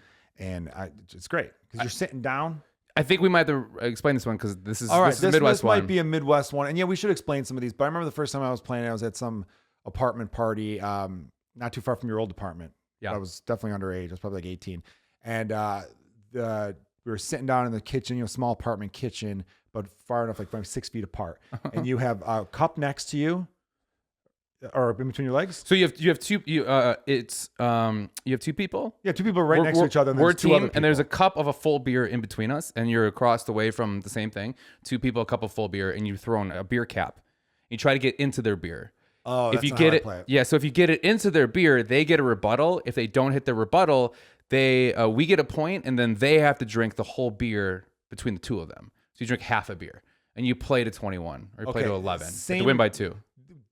And it's great because you're sitting down. I think we might have to explain this one because this is All right, this is a Midwest this one. might be a Midwest one, and yeah, we should explain some of these. But I remember the first time I was playing, I was at some apartment party, not too far from your old apartment. Yeah. I was definitely underage. I was probably like 18, and we were sitting down in the kitchen, small apartment kitchen, but far enough, like 6 feet apart. And you have a cup next to you, or in between your legs. So you have two you have two people. Yeah, 2 people right next to each other. And We're a there's 2 other team, and there's a people. cup of a full beer in between us, and you're across the way from the same thing. 2 people, a cup of full beer, and you throw in a beer cap. You try to get into their beer. Oh, if that's you not get how I it, play it. yeah. So if you get it into their beer, they get a rebuttal. If they don't hit the rebuttal, we get a point, and then they have to drink the whole beer between the 2 of them. So you drink half a beer, and you play to 21 or you play Okay, to 11. same- To win by 2.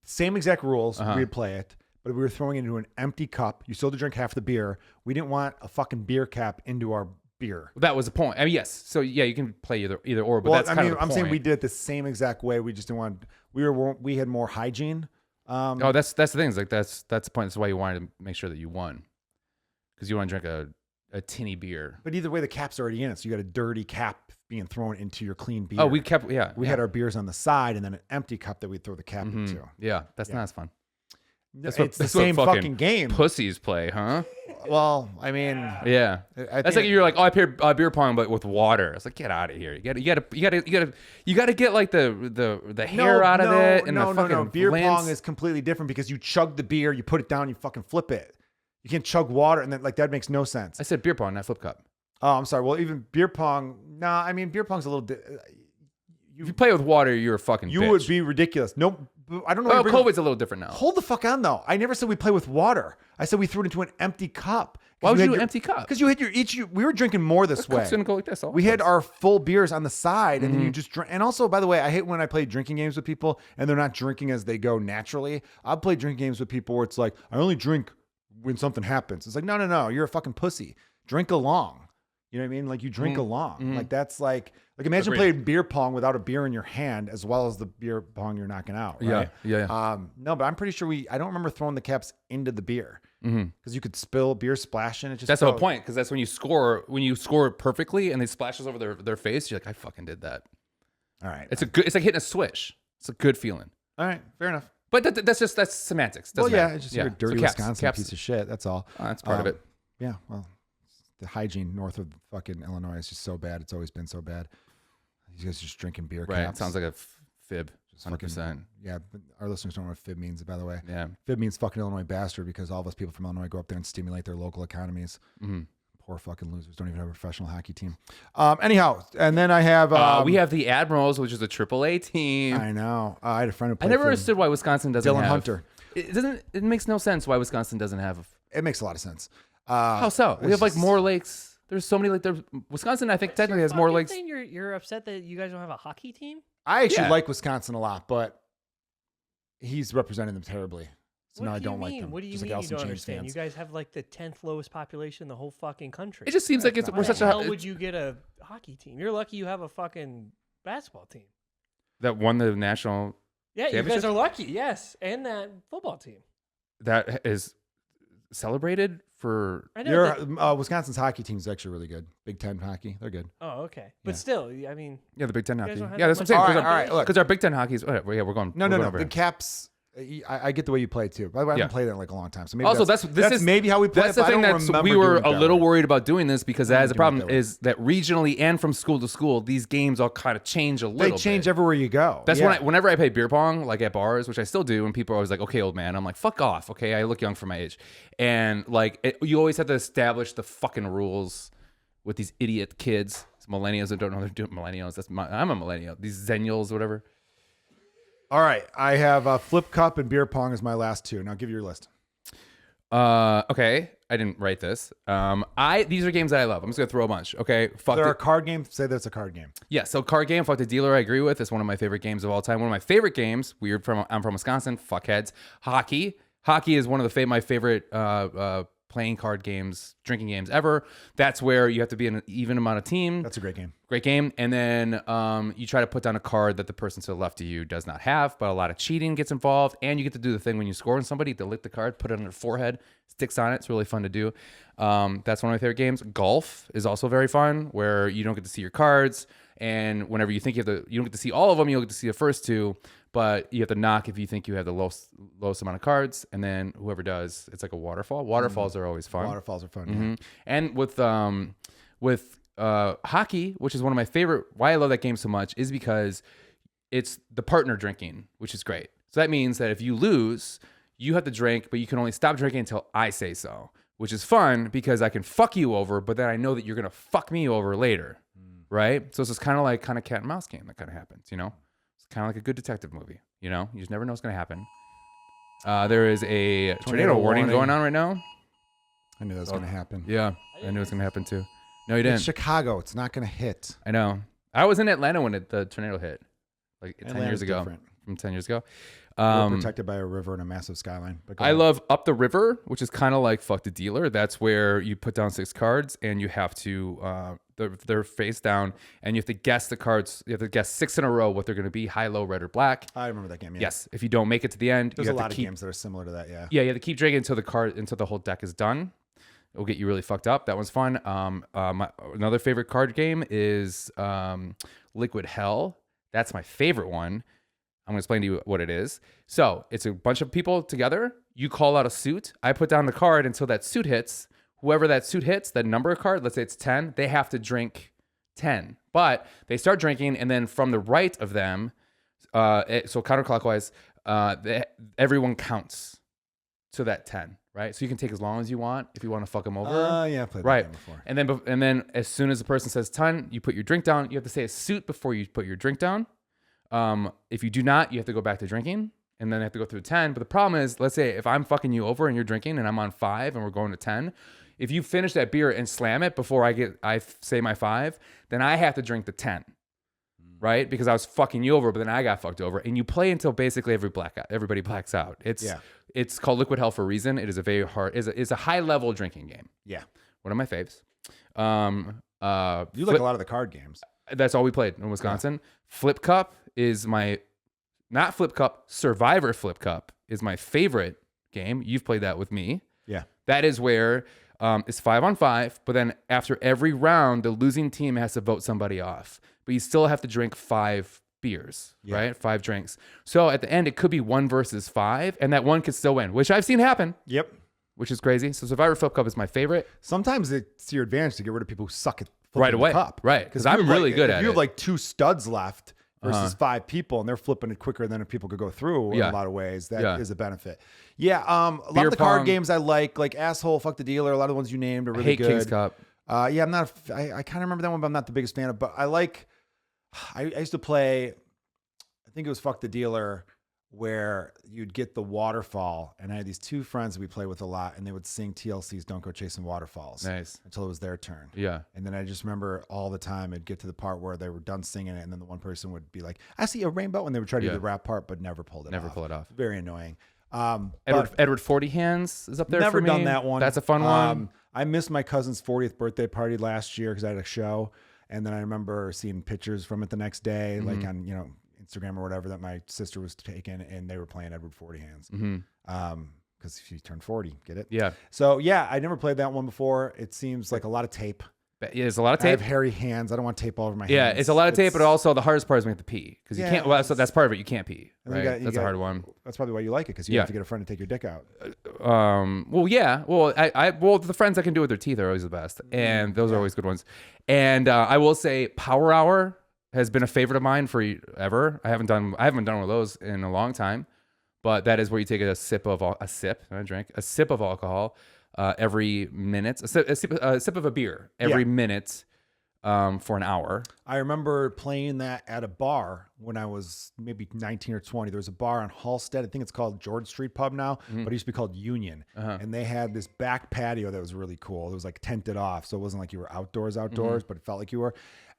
Same exact rules. Uh-huh. We'd play it, but we were throwing it into an empty cup. You still had to drink half the beer. We didn't want a fucking beer cap into our beer. That was the point. I mean, yes. So yeah, you can play either or, but Well, that's I kind mean, of the I'm point. saying we did it the same exact way. We just didn't want. We had more hygiene. Oh, that's the thing. Is like that's the point. That's why you wanted to make sure that you won, because you want to drink a tinny beer. But either way, the cap's already in it, so you got a dirty cap being thrown into your clean beer. Oh, we kept we had our beers on the side, and then an empty cup that we'd throw the cap into. Yeah, that's not as fun. It's what- the that's what same fucking game. Pussies play, huh? Well, I mean, Yeah, I that's think like you're like, oh, I paired beer pong, but with water. It's like, get out of here. You gotta get like the hair out of it and the fucking Beer lint. pong is completely different because you chug the beer, you put it down, you fucking flip it. You can't chug water, and then like that makes no sense. I said beer pong, not flip cup. Oh, I'm sorry. Well, even beer pong. Nah, I mean beer pong's a little. If you play with water, you're a fucking. You bitch. would be ridiculous. Nope. I don't know. Oh, COVID's a little different now. Hold the fuck on, though. I never said we play with water. I said we threw it into an empty cup. Why would you do an empty cup? Because you had we were drinking more this way. Cup's gonna go like this. We had our full beers on the side, and then you just drink. And also, by the way, I hate when I play drinking games with people and they're not drinking as they go naturally. I'll play drinking games with people where it's like, I only drink when something happens. It's like, no. You're a fucking pussy. Drink along. You know what I mean? Like you drink along. Like that's like imagine playing beer pong without a beer in your hand as well as the beer pong you're knocking out. Right? Yeah. No, but I'm pretty sure I don't remember throwing the caps into the beer because you could spill beer splashing. That's the whole point. Because that's when you score it perfectly and it splashes over their face. You're like, I fucking did that. All right. It's like hitting a swish. It's a good feeling. All right. Fair enough. But that's semantics. Well, matter. It's just you're a dirty Wisconsin piece of shit. That's all. Oh, that's part of it. Yeah. Well, the hygiene north of fucking Illinois is just so bad. It's always been so bad. You guys are just drinking beer Right. caps. It sounds like a fib. 100%. Yeah, but our listeners don't know what fib means, by the way. Yeah. Fib means fucking Illinois bastard because all of us people from Illinois go up there and stimulate their local economies. Poor fucking losers. Don't even have a professional hockey team. Anyhow, and then I have... we have the Admirals, which is a AAA team. I know. I had a friend who played I never for understood why Wisconsin doesn't Dylan have... Hunter. It makes no sense why Wisconsin doesn't have... It makes a lot of sense. How so? We have like more lakes. There's so many Wisconsin, I think, technically has more lakes. You're upset that you guys don't have a hockey team? I actually like Wisconsin a lot, but he's representing them terribly. So now I don't like them. What do you Just mean like you don't understand? fans. You guys have like the 10th lowest population in the whole fucking country. It just seems like we're such a... How would you get a hockey team? You're lucky you have a fucking basketball team. That won the national... Yeah, you guys are lucky, yes. And that football team. That is celebrated for... I know. Wisconsin's hockey team is actually really good. Big Ten hockey, they're good. Oh, okay. But still, I mean... Yeah, the Big Ten hockey. don't have Yeah, that's what I'm saying. much- All right, look. Because our Big Ten hockey is... Yeah, we're going... No. over The here. Caps... I get the way you play too. By the way, I haven't played that in like a long time. So maybe Also, that's maybe how we play. That's the thing that we were a little worried about doing this because I as the do it problem that way. is that regionally and from school to school, these games all kind of change a little bit. They change everywhere you go. That's whenever I play beer pong, like at bars, which I still do, and people are always like, "Okay, old man," I'm like, "Fuck off." Okay, I look young for my age, and like you always have to establish the fucking rules with these idiot kids, these millennials that don't know they're doing millennials. I'm a millennial. These zennials, whatever. All right, I have Flip Cup and beer pong as my last two. Now give your list. Okay, I didn't write this. These are games that I love. I'm just gonna throw a bunch. Okay, fuck. They're a card game. Say that's a card game. Yeah, so card game, Fuck the Dealer, I agree with. It's one of my favorite games of all time. One of my favorite games, I'm from Wisconsin, fuckheads. Hockey. Hockey is one of my favorite playing card games, drinking games ever. That's where you have to be in an even amount of team. That's a great game. Great game. And then you try to put down a card that the person to the left of you does not have, but a lot of cheating gets involved. And you get to do the thing when you score on somebody, to lick the card, put it on their forehead, sticks on it. It's really fun to do. That's one of my favorite games. Golf is also very fun, where you don't get to see your cards. And whenever you think you don't get to see all of them, you'll get to see the first two, but you have to knock if you think you have the lowest amount of cards. And then whoever does, it's like a waterfall. Waterfalls are always fun. Waterfalls are fun. Yeah. And with hockey, which is one of my favorite, why I love that game so much is because it's the partner drinking, which is great. So that means that if you lose, you have to drink, but you can only stop drinking until I say so, which is fun because I can fuck you over, but then I know that you're going to fuck me over later. Right? So it's just kind of cat and mouse game that kind of happens, you know? It's kind of like a good detective movie, you know? You just never know what's going to happen. There is a tornado warning going on right now. I knew that was going to happen. Yeah, I knew it was going to happen too. No, you didn't. It's Chicago. It's not going to hit. I know. I was in Atlanta when the tornado hit, like 10 Atlanta's years ago. different. From 10 years ago. We're protected by a river and a massive skyline. But go I ahead. love Up the River, which is kind of like Fuck the Dealer. That's where you put down 6 cards and you have to, they're face down and you have to guess the cards. You have to guess 6 in a row what they're going to be, high, low, red, or black. I remember that game. Yeah. Yes. If you don't make it to the end, There's you a have lot to of keep, games that are similar to that. Yeah. Yeah, you have to keep drinking until the whole deck is done. It'll get you really fucked up. That one's fun. Another favorite card game is Liquid Hell. That's my favorite one. I'm going to explain to you what it is. So it's a bunch of people together. You call out a suit. I put down the card until that suit hits. Whoever that suit hits, that number card, let's say it's 10, they have to drink 10. But they start drinking, and then from the right of them, so counterclockwise, everyone counts to that 10, right? So you can take as long as you want if you want to fuck them over. Yeah, I played that right. game before. And then as soon as the person says 10, you put your drink down. You have to say a suit before you put your drink down. If you do not, you have to go back to drinking. and then I have to go through 10. But the problem is, let's say if I'm fucking you over and you're drinking and I'm on 5 and we're going to 10, if you finish that beer and slam it before I say my 5, then I have to drink the 10. Right? Because I was fucking you over, but then I got fucked over. And you play until basically everybody blacks out. It's called Liquid Hell for a reason. It is a very hard, it's a high level drinking game. Yeah. One of my faves. You like a lot of the card games. That's all we played in Wisconsin. Yeah. Flip Cup is not Flip Cup, Survivor Flip Cup is my favorite game. You've played that with me. Yeah. That is where it's 5-on-5, but then after every round, the losing team has to vote somebody off. But you still have to drink 5 beers, right? 5 drinks. So at the end, it could be 1 versus 5, and that one could still win, which I've seen happen. Yep. Which is crazy. So Survivor Flip Cup is my favorite. Sometimes it's your advantage to get rid of people who suck at right away. the cup. Right. Because I'm really good at it. If you have like 2 studs left versus 5 people and they're flipping it quicker than if people could go through in a lot of ways, that is a benefit. Yeah. A lot of the card games I like Asshole, Fuck the Dealer, a lot of the ones you named are really good. King's Cup. Yeah, I'm not, I kind of remember that one, but I'm not the biggest fan of, but I used to play, I think it was Fuck the Dealer, where you'd get the waterfall, and I had these 2 friends that we play with a lot, and they would sing TLC's Don't Go Chasing Waterfalls. Nice. Until it was their turn. Yeah. And then I just remember all the time it'd get to the part where they were done singing it, and then the one person would be like, I see a rainbow, and they would try to do the rap part, but never pulled it off. Very annoying. Edward 40 Hands is up there for me. Never done that one. That's a fun one. I missed my cousin's 40th birthday party last year because I had a show. And then I remember seeing pictures from it the next day, like on, Instagram or whatever, that my sister was taking, and they were playing Edward 40 Hands. Because she turned 40, get it? Yeah. So yeah, I never played that one before. It seems like a lot of tape. Yeah, there's a lot of tape. I have hairy hands. I don't want tape all over my hands. Yeah, it's a lot of tape, but also the hardest part is we have to pee. Because you can't, well, that's part of it. You can't pee. Right? That's a hard one. That's probably why you like it, because you have to get a friend to take your dick out. Well, yeah. Well, the friends that can do it with their teeth are always the best. And those are always good ones. And I will say Power Hour has been a favorite of mine forever. I haven't done one of those in a long time. But that is where you take a sip of alcohol every minute, a sip of a beer every minute for an hour. I remember playing that at a bar when I was maybe 19 or 20. There was a bar on Halstead. I think it's called George Street Pub now, but it used to be called Union. And they had this back patio that was really cool. It was like tented off, so it wasn't like you were outdoors, but it felt like you were.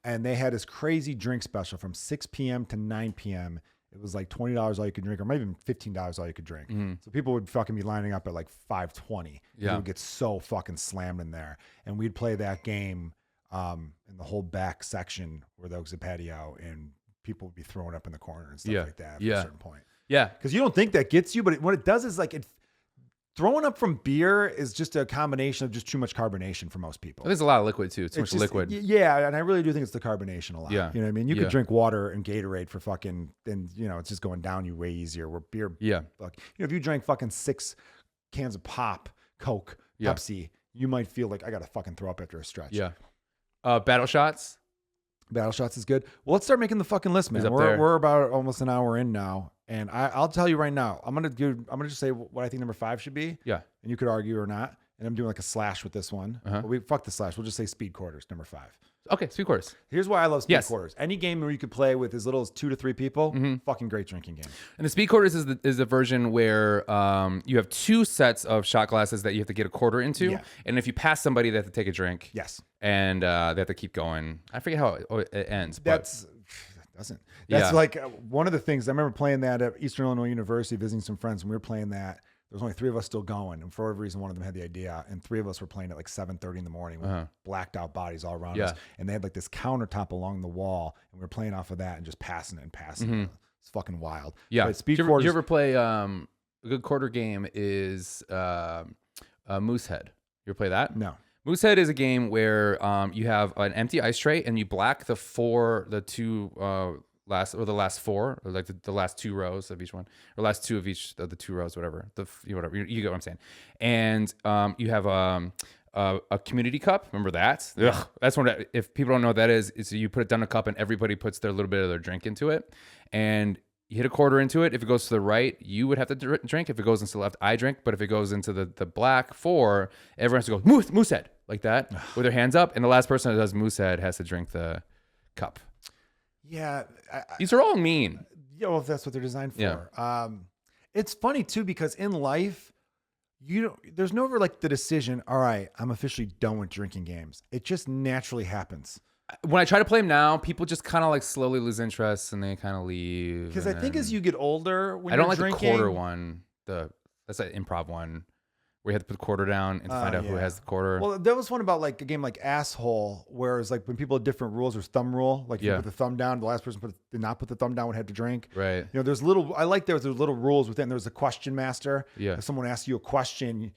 And they had this crazy drink special from 6 p.m. to 9 p.m. It was like $20 all you could drink, or maybe even $15 all you could drink. So people would fucking be lining up at like 5:20. Yeah. It would get so fucking slammed in there. And we'd play that game in the whole back section where there was a patio, and people would be throwing up in the corner and stuff like that at a certain point. Yeah. Because you don't think that gets you, but what it does is like throwing up from beer is just a combination of just too much carbonation for most people. There's a lot of liquid too. It's much liquid. Yeah, and I really do think it's the carbonation a lot. Yeah. You know what I mean? You could drink water and Gatorade for fucking, and it's just going down you way easier. Where beer, if you drank fucking 6 cans of pop, Coke, Pepsi, you might feel like I gotta fucking throw up after a stretch. Yeah. Battle Shots. Battle Shots is good. Well, let's start making the fucking list, man. We're about almost an hour in now. And I'll tell you right now, I'm gonna just say what I think number 5 should be. Yeah. And you could argue or not. And I'm doing like a slash with this one. But fuck the slash. We'll just say Speed Quarters, number 5. Okay, Speed Quarters. Here's why I love Speed Quarters. Any game where you could play with as little as 2 to 3 people, fucking great drinking game. And the Speed Quarters is the version where you have 2 sets of shot glasses that you have to get a quarter into. Yeah. And if you pass somebody, they have to take a drink. Yes. And they have to keep going. I forget how it ends. That's like one of the things. I remember playing that at Eastern Illinois University, visiting some friends, and we were playing that. There was only 3 of us still going, and for whatever reason, one of them had the idea, and 3 of us were playing at like 7:30 in the morning with blacked out bodies all around us, and they had like this countertop along the wall, and we were playing off of that and just passing it. It's fucking wild. Yeah. But Speed Quarters. Did you ever play a good quarter game is Moosehead? You ever play that? No. Moosehead is a game where you have an empty ice tray and you black the last 4, or like the last 2 rows of each one, or last 2 of each of the 2 rows, whatever. Whatever you get what I'm saying. And you have a community cup. Remember that? Ugh, that's one. If people don't know what that is, you put it down a cup and everybody puts their little bit of their drink into it, and you hit a quarter into it. If it goes to the right, you would have to drink. If it goes into the left, I drink. But if it goes into the black 4, everyone has to go Moosehead like that with their hands up, and the last person that does Moosehead has to drink the cup. Yeah. These are all mean. Yeah, well, if that's what they're designed for. Yeah. It's funny too, because in life, there's never like the decision, all right, I'm officially done with drinking games. It just naturally happens. When I try to play them now, people just kind of like slowly lose interest and they kind of leave. Because I think as you get older, when I don't you're like drinking, the quarter one. That's an improv one where you have to put the quarter down and find out who has the quarter. Well, there was one about like a game like Asshole, where it's like when people had different rules, there's thumb rule. Like you put the thumb down, the last person did not put the thumb down would have to drink. Right. You know, there's there's little rules within. There's a question master. Yeah. If someone asks you a question,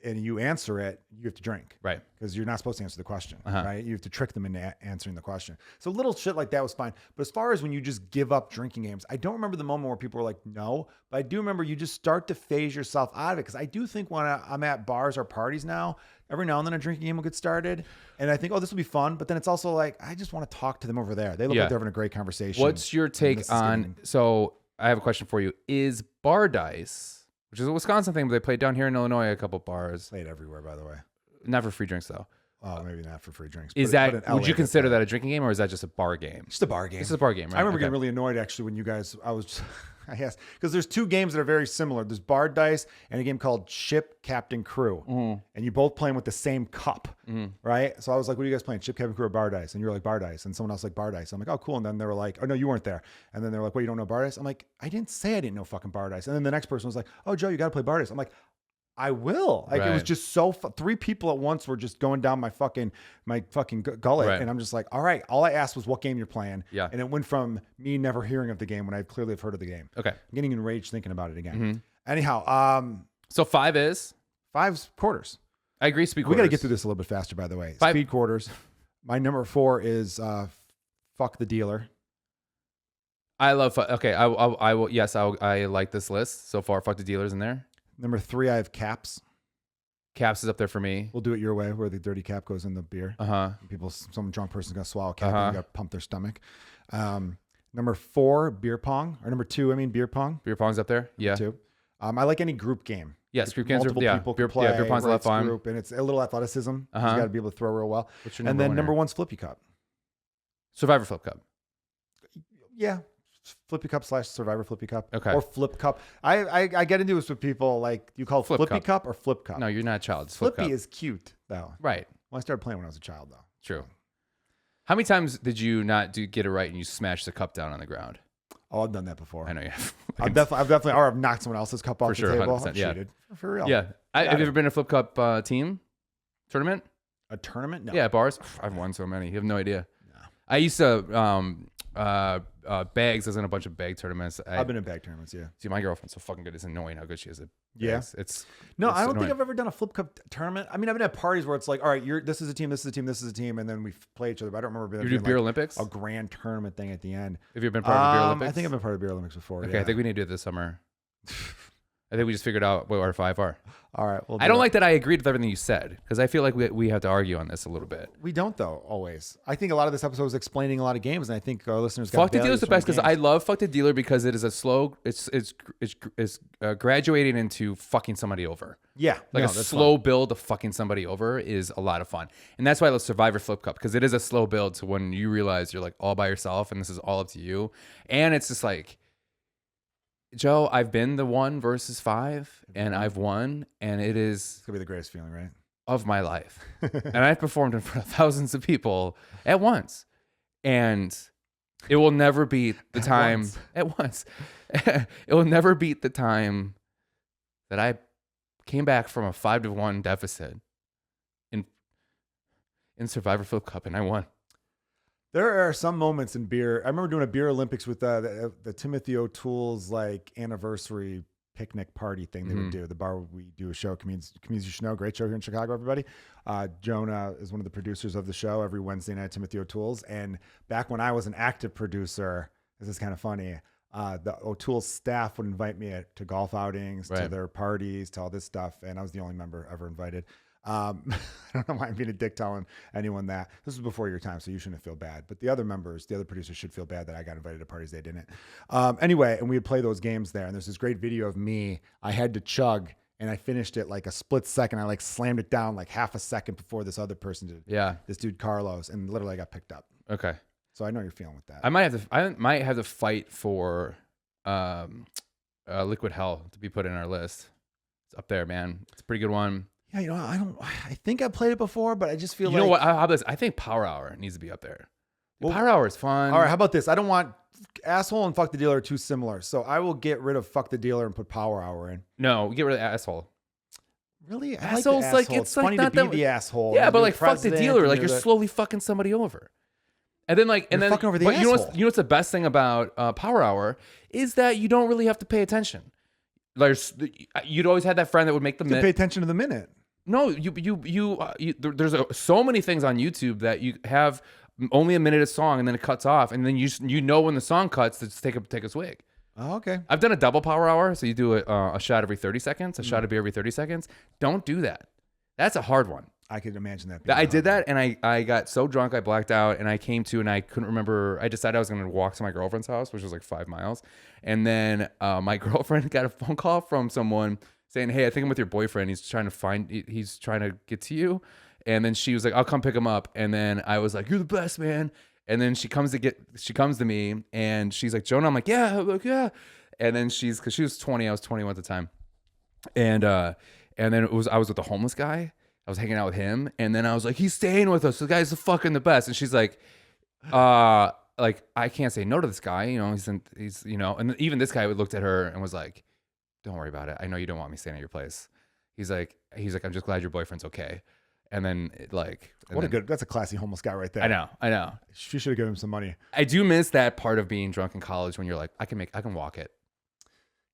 and you answer it, you have to drink. Right. Because you're not supposed to answer the question. Right. You have to trick them into answering the question. So little shit like that was fine. But as far as when you just give up drinking games, I don't remember the moment where people were like, no, but I do remember you just start to phase yourself out of it. Because I do think when I'm at bars or parties now, every now and then a drinking game will get started. And I think, oh, this will be fun. But then it's also like, I just want to talk to them over there. They look like they're having a great conversation. What's your take on, so I have a question for you. Is bar dice, which is a Wisconsin thing, but they played down here in Illinois a couple bars. Played everywhere, by the way. Not for free drinks, though. Oh, maybe not for free drinks. Is that, would you consider that a drinking game or is that just a bar game? Just a bar game. It's a bar game, right? I remember getting really annoyed actually when you guys, I asked, because there's two games that are very similar. There's bar dice and a game called Ship Captain Crew. And you both playing with the same cup, right? So I was like, what are you guys playing? Ship Captain Crew or bar dice? And you were like, bar dice. And someone else like bar dice. I'm like, oh, cool. And then they were like, oh, no, you weren't there. And then they were like, well, you don't know bar dice? I'm like, I didn't say I didn't know fucking bar dice. And then the next person was like, oh, Joe, you got to play bar dice. I'm like, I will. Like, it was just so three people at once were just going down my fucking gullet. Right. And I'm just like, all right, all I asked was what game you're playing. Yeah. And it went from me never hearing of the game when I clearly have heard of the game. Okay. I'm getting enraged thinking about it again. Anyhow, so 5 is? 5's quarters. I agree, speed We quarters. got to get through this a little bit faster, by the way. 5. Speed quarters. My number 4 is fuck the dealer. I love, okay, I will, yes, I like this list so far. Fuck the dealers in there. Number 3, I have caps. Caps is up there for me. We'll do it your way, where the dirty cap goes in the beer. Some drunk person's gonna swallow a cap and you gotta pump their stomach. Number 4, beer pong. Or number 2, I mean beer pong. Beer pong's up there. Yeah. 2. I like any group game. Yes, group games multiple are, people can play. Beer pong's a lot of fun. Group, and it's a little athleticism. You got to be able to throw real well. What's your and then number 1's Flippy Cup. Survivor Flip Cup. Yeah. Flippy Cup / Survivor Flippy Cup. Okay. Or Flip Cup. I get into this with people like, you call it Flip Flippy Cup. Cup or Flip Cup? No, you're not a child. It's Flip Flippy Cup. is cute, though. Right. Well, I started playing when I was a child, though. True. How many times did you not get it right and you smash the cup down on the ground? Oh, I've done that before. I know you have. I've definitely, or I've knocked someone else's cup off the sure, table. 100%, I've yeah. cheated. For real. Yeah. Have you ever been a Flip Cup team tournament? A tournament? No. Yeah, bars. I've won so many. You have no idea. No. I used to bags. I was in a bunch of bag tournaments. I've been in bag tournaments. Yeah. See, my girlfriend's so fucking good. It's annoying how good she is at yeah. bags. It's I don't annoying. think I've ever done a Flip Cup tournament. I mean, I've been at parties where it's like, all right, this is a team, this is a team, this is a team, and then we play each other. But I don't remember. You do Beer Olympics? A grand tournament thing at the end. Have you ever been part of the Beer Olympics? I think I've been part of Beer Olympics before. Okay, yeah. I think we need to do it this summer. I think we just figured out what our 5 are. All right. I don't like that I agreed with everything you said because I feel like we have to argue on this a little bit. We don't, though, always. I think a lot of this episode was explaining a lot of games, and I think our listeners got Fuck the Dealer is the best because I love Fuck the Dealer because it is a slow, it's graduating into fucking somebody over. Yeah. Like a slow build of fucking somebody over is a lot of fun. And that's why I love Survivor Flip Cup because it is a slow build to when you realize you're like all by yourself and this is all up to you. And it's just like, Joe, I've been the 1 versus 5 and I've won and it's gonna be the greatest feeling, right? Of my life. And I've performed in front of thousands of people at once. And it will never beat the time at once. It will never beat the time that I came back from a 5-1 deficit in Survivor Flip Cup and I won. There are some moments in beer. I remember doing a beer Olympics with the Timothy O'Toole's like anniversary picnic party thing they would do. The bar where we do a show, Comedians You Should Know, great show here in Chicago, everybody. Jonah is one of the producers of the show every Wednesday night, Timothy O'Toole's. And back when I was an active producer, this is kind of funny, the O'Toole staff would invite me to golf outings, to their parties, to all this stuff. And I was the only member ever invited. I don't know why I'm being a dick telling anyone that. This was before your time, so you shouldn't feel bad. But the other members, the other producers should feel bad that I got invited to parties they didn't. Anyway, and we would play those games there. And there's this great video of me. I had to chug, and I finished it like a split second. I like slammed it down like half a second before this other person did. Yeah. This dude, Carlos. And literally I got picked up. Okay. So I know you're feeling with that. I might have to fight for Liquid Hell to be put in our list. It's up there, man. It's a pretty good one. Yeah, I think I played it before, but I just feel You know what? How about this? I think Power Hour needs to be up there. Well, Power Hour is fun. All right, how about this? I don't want Asshole and Fuck the Dealer are too similar, so I will get rid of Fuck the Dealer and put Power Hour in. No, get rid of Asshole. Really? Asshole's like it's like funny not to be that, the asshole. Yeah, but like fuck the president, dealer. Like you're slowly fucking somebody over. And then like, and You're then fucking over the but asshole. you know what's the best thing about Power Hour is that you don't really have to pay attention. You'd always had that friend that would make the pay attention to the minute. No, there's so many things on YouTube that you have only a minute of song and then it cuts off and then you know when the song cuts to just take a swig. Oh, okay. I've done a double Power Hour, so you do a shot every 30 seconds, a shot of beer every 30 seconds. Don't do that. That's a hard one. I could imagine that. I did that, and I got so drunk I blacked out, and I came to, and I couldn't remember. I decided I was going to walk to my girlfriend's house, which was like 5 miles, and then my girlfriend got a phone call from someone saying, "Hey, I think I'm with your boyfriend. He's trying to get to you," and then she was like, "I'll come pick him up," and then I was like, "You're the best, man." And then she comes to me, and she's like, "Jonah," I'm like, "Yeah," yeah, and then because she was 20, I was 21 at the time, and then I was with a homeless guy. I was hanging out with him, and then I was like, "He's staying with us. The guy's fucking the best." And she's like, like I can't say no to this guy. You know, he's you know." And even this guy looked at her and was like, "Don't worry about it. I know you don't want me staying at your place." He's like, "I'm just glad your boyfriend's okay." And then that's a classy homeless guy right there. I know. She should have given him some money. I do miss that part of being drunk in college when you're like, I can walk it.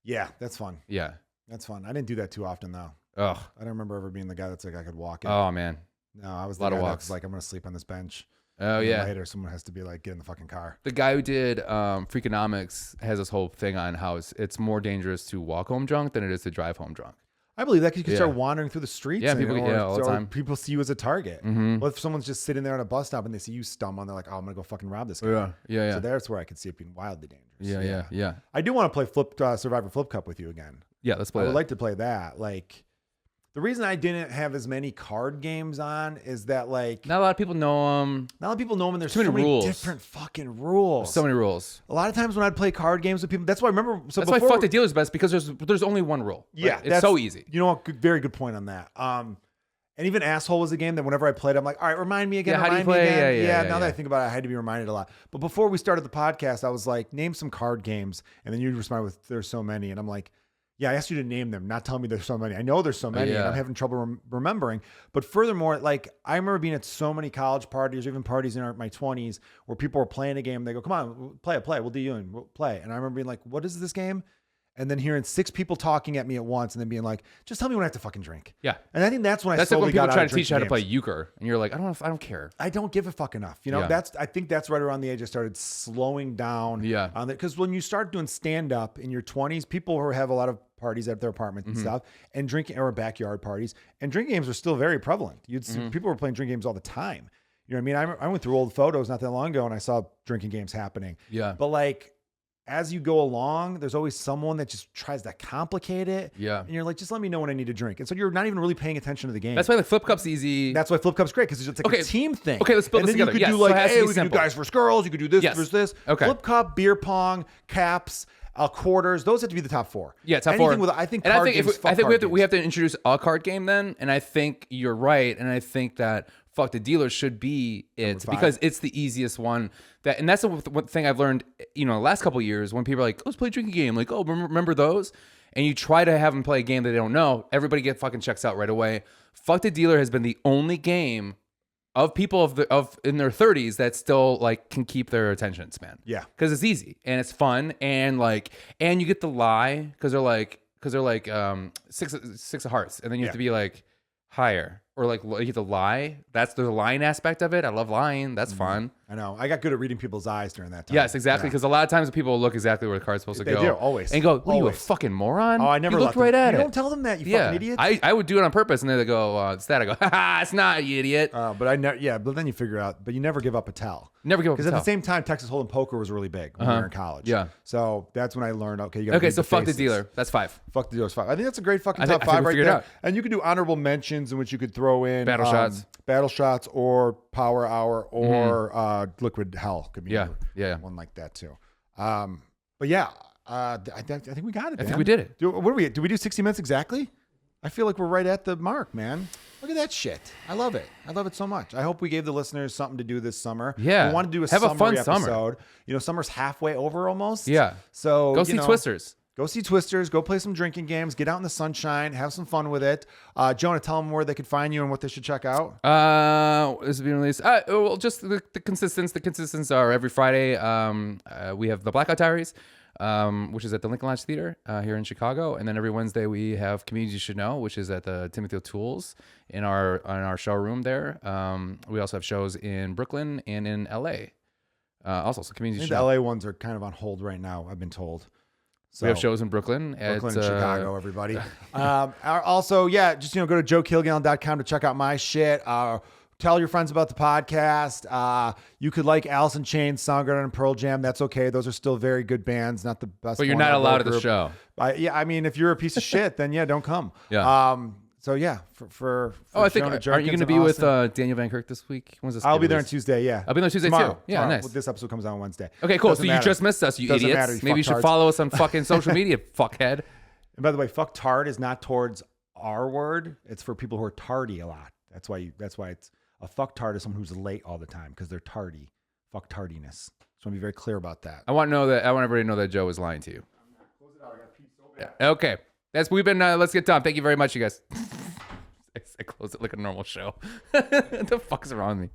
Yeah, that's fun. Yeah, that's fun. I didn't do that too often though. Ugh. I don't remember ever being the guy that's like I could walk it. Oh man. No, I was a lot of guy walks. that's like I'm gonna sleep on this bench. Oh yeah. Later, someone has to be like, get in the fucking car. The guy who did Freakonomics has this whole thing on how it's more dangerous to walk home drunk than it is to drive home drunk. I believe that because you can start wandering through the streets. Yeah, people all the time. People see you as a target. Mm-hmm. Well, if someone's just sitting there on a bus stop and they see you stumble, they're like, "Oh, I'm gonna go fucking rob this guy." Yeah. So that's where I could see it being wildly dangerous. Yeah. I do want to play Survivor Flip Cup with you again. Yeah, let's play. I would like to play that. Like, the reason I didn't have as many card games on is that like not a lot of people know them. Not a lot of people know them. And there's too many rules. Different fucking rules. There's so many rules. A lot of times when I'd play card games with people, that's why I remember. So that's why Fuck the Dealer's best because there's only one rule. Right? Yeah, it's so easy. You know what? Very good point on that. And even Asshole was a game that whenever I played, I'm like, all right, remind me again. Yeah, how do you play? Yeah. Now that I think about it, I had to be reminded a lot. But before we started the podcast, I was like, name some card games, and then you responded with, "There's so many," and I'm like, yeah, I asked you to name them, not tell me there's so many. I know there's so many, and I'm having trouble remembering. But furthermore, like I remember being at so many college parties, or even parties in my 20s, where people were playing a game. They go, "Come on, play it. We'll do you and we'll play." And I remember being like, "What is this game?" And then hearing 6 people talking at me at once, and then being like, "Just tell me when I have to fucking drink." Yeah, and I think that's when that's I slowly like when people got try out to teach you how to play games. euchre, and you're like, I don't care. I don't give a fuck enough. You know, I think that's right around the age I started slowing down. Yeah, because when you start doing stand up in your 20s, people who have a lot of parties at their apartments and stuff, and drinking or backyard parties, and drinking games are still very prevalent. You'd see people were playing drinking games all the time. You know what I mean? I went through old photos not that long ago, and I saw drinking games happening. Yeah, but like, as you go along, there's always someone that just tries to complicate it. Yeah. And you're like, just let me know when I need to drink. And so you're not even really paying attention to the game. That's why the Flip Cup's easy. That's why Flip Cup's great, because it's like a team thing. Okay, let's build this together. You could do like, hey, we can do guys versus girls. You could do this versus this. Okay. Flip Cup, beer pong, caps, quarters. Those have to be the top 4. Yeah, top 4. I think we have to introduce a card game then. And I think you're right. And I think that Fuck the Dealer should be it because it's the easiest one. And that's the one thing I've learned, the last couple of years when people are like, let's play a drinking game. Like, oh, remember those? And you try to have them play a game that they don't know. Everybody fucking checks out right away. Fuck the Dealer has been the only game of people in their 30s that still like can keep their attention span. Yeah, because it's easy and it's fun and you get to lie because they're like 6 of hearts and then you have to be like higher or like you have to lie. That's the lying aspect of it. I love lying. That's fun. I know. I got good at reading people's eyes during that time. Yes, exactly. Because a lot of times people will look exactly where the card's supposed to go. They do, always. And go, what, are you a fucking moron? Oh, I never looked right at it. Don't tell them that, you fucking idiot. I would do it on purpose, and then they go, it's that. I go, it's not, you idiot. But I never, but then you figure out, but you never give up a tell. Never give up a tell. Because at the same time, Texas Hold'em poker was really big when we were in college. Yeah. So that's when I learned, okay, you got to so Fuck the Dealer. That's 5. Fuck the Dealer's 5. I think that's a great fucking top 5 right there. And you could do honorable mentions in which you could throw in Battle Shots or Power Hour or Liquid Hell could be one like that too. But yeah, I think we got it. I think we did it. What do we? Do we do 60 minutes exactly? I feel like we're right at the mark, man. Look at that shit. I love it. I love it so much. I hope we gave the listeners something to do this summer. Yeah. We want to do a fun episode. Summer. Summer's halfway over almost. Yeah. So go see Twisters. Go see Twisters. Go play some drinking games. Get out in the sunshine. Have some fun with it. Jonah, tell them where they could find you and what they should check out. This is being released. Well, just the consistents. The consistents are every Friday. We have the Blackout Diaries, which is at the Lincoln Lodge Theater here in Chicago, and then every Wednesday we have Comedians You Should Know, which is at the Timothy O'Toole's in our showroom there. We also have shows in Brooklyn and in LA. Also, so Comedians You Should Know. The LA ones are kind of on hold right now, I've been told. So, we have shows in Brooklyn and Chicago, everybody. Also, just go to joekilgallon.com to check out my shit. Tell your friends about the podcast. You could like Alice in Chains, Soundgarden, and Pearl Jam. That's okay. Those are still very good bands. Not the best. But you're not allowed at the show. I mean, if you're a piece of shit, then don't come. Yeah. So for I think aren't you going to be with Daniel Van Kirk this week? When's this? I'll be there on Tuesday. Yeah, I'll be there on Tuesday tomorrow, too. Yeah, nice. This episode comes out on Wednesday. Okay, cool. Doesn't So matter. you just missed us, you Doesn't idiots. matter, Maybe you should follow us on fucking social media, fuckhead. And by the way, fuck tard is not towards our word. It's for people who are tardy a lot. That's why it's a fuck tard is someone who's late all the time because they're tardy. Fuck tardiness. Just want to be very clear about that. I want everybody to know that Joe is lying to you. Close it out. I got to pee so bad. Yeah. Okay. We've been. Let's get done. Thank you very much, you guys. I close it like a normal show. What the fuck's wrong with me?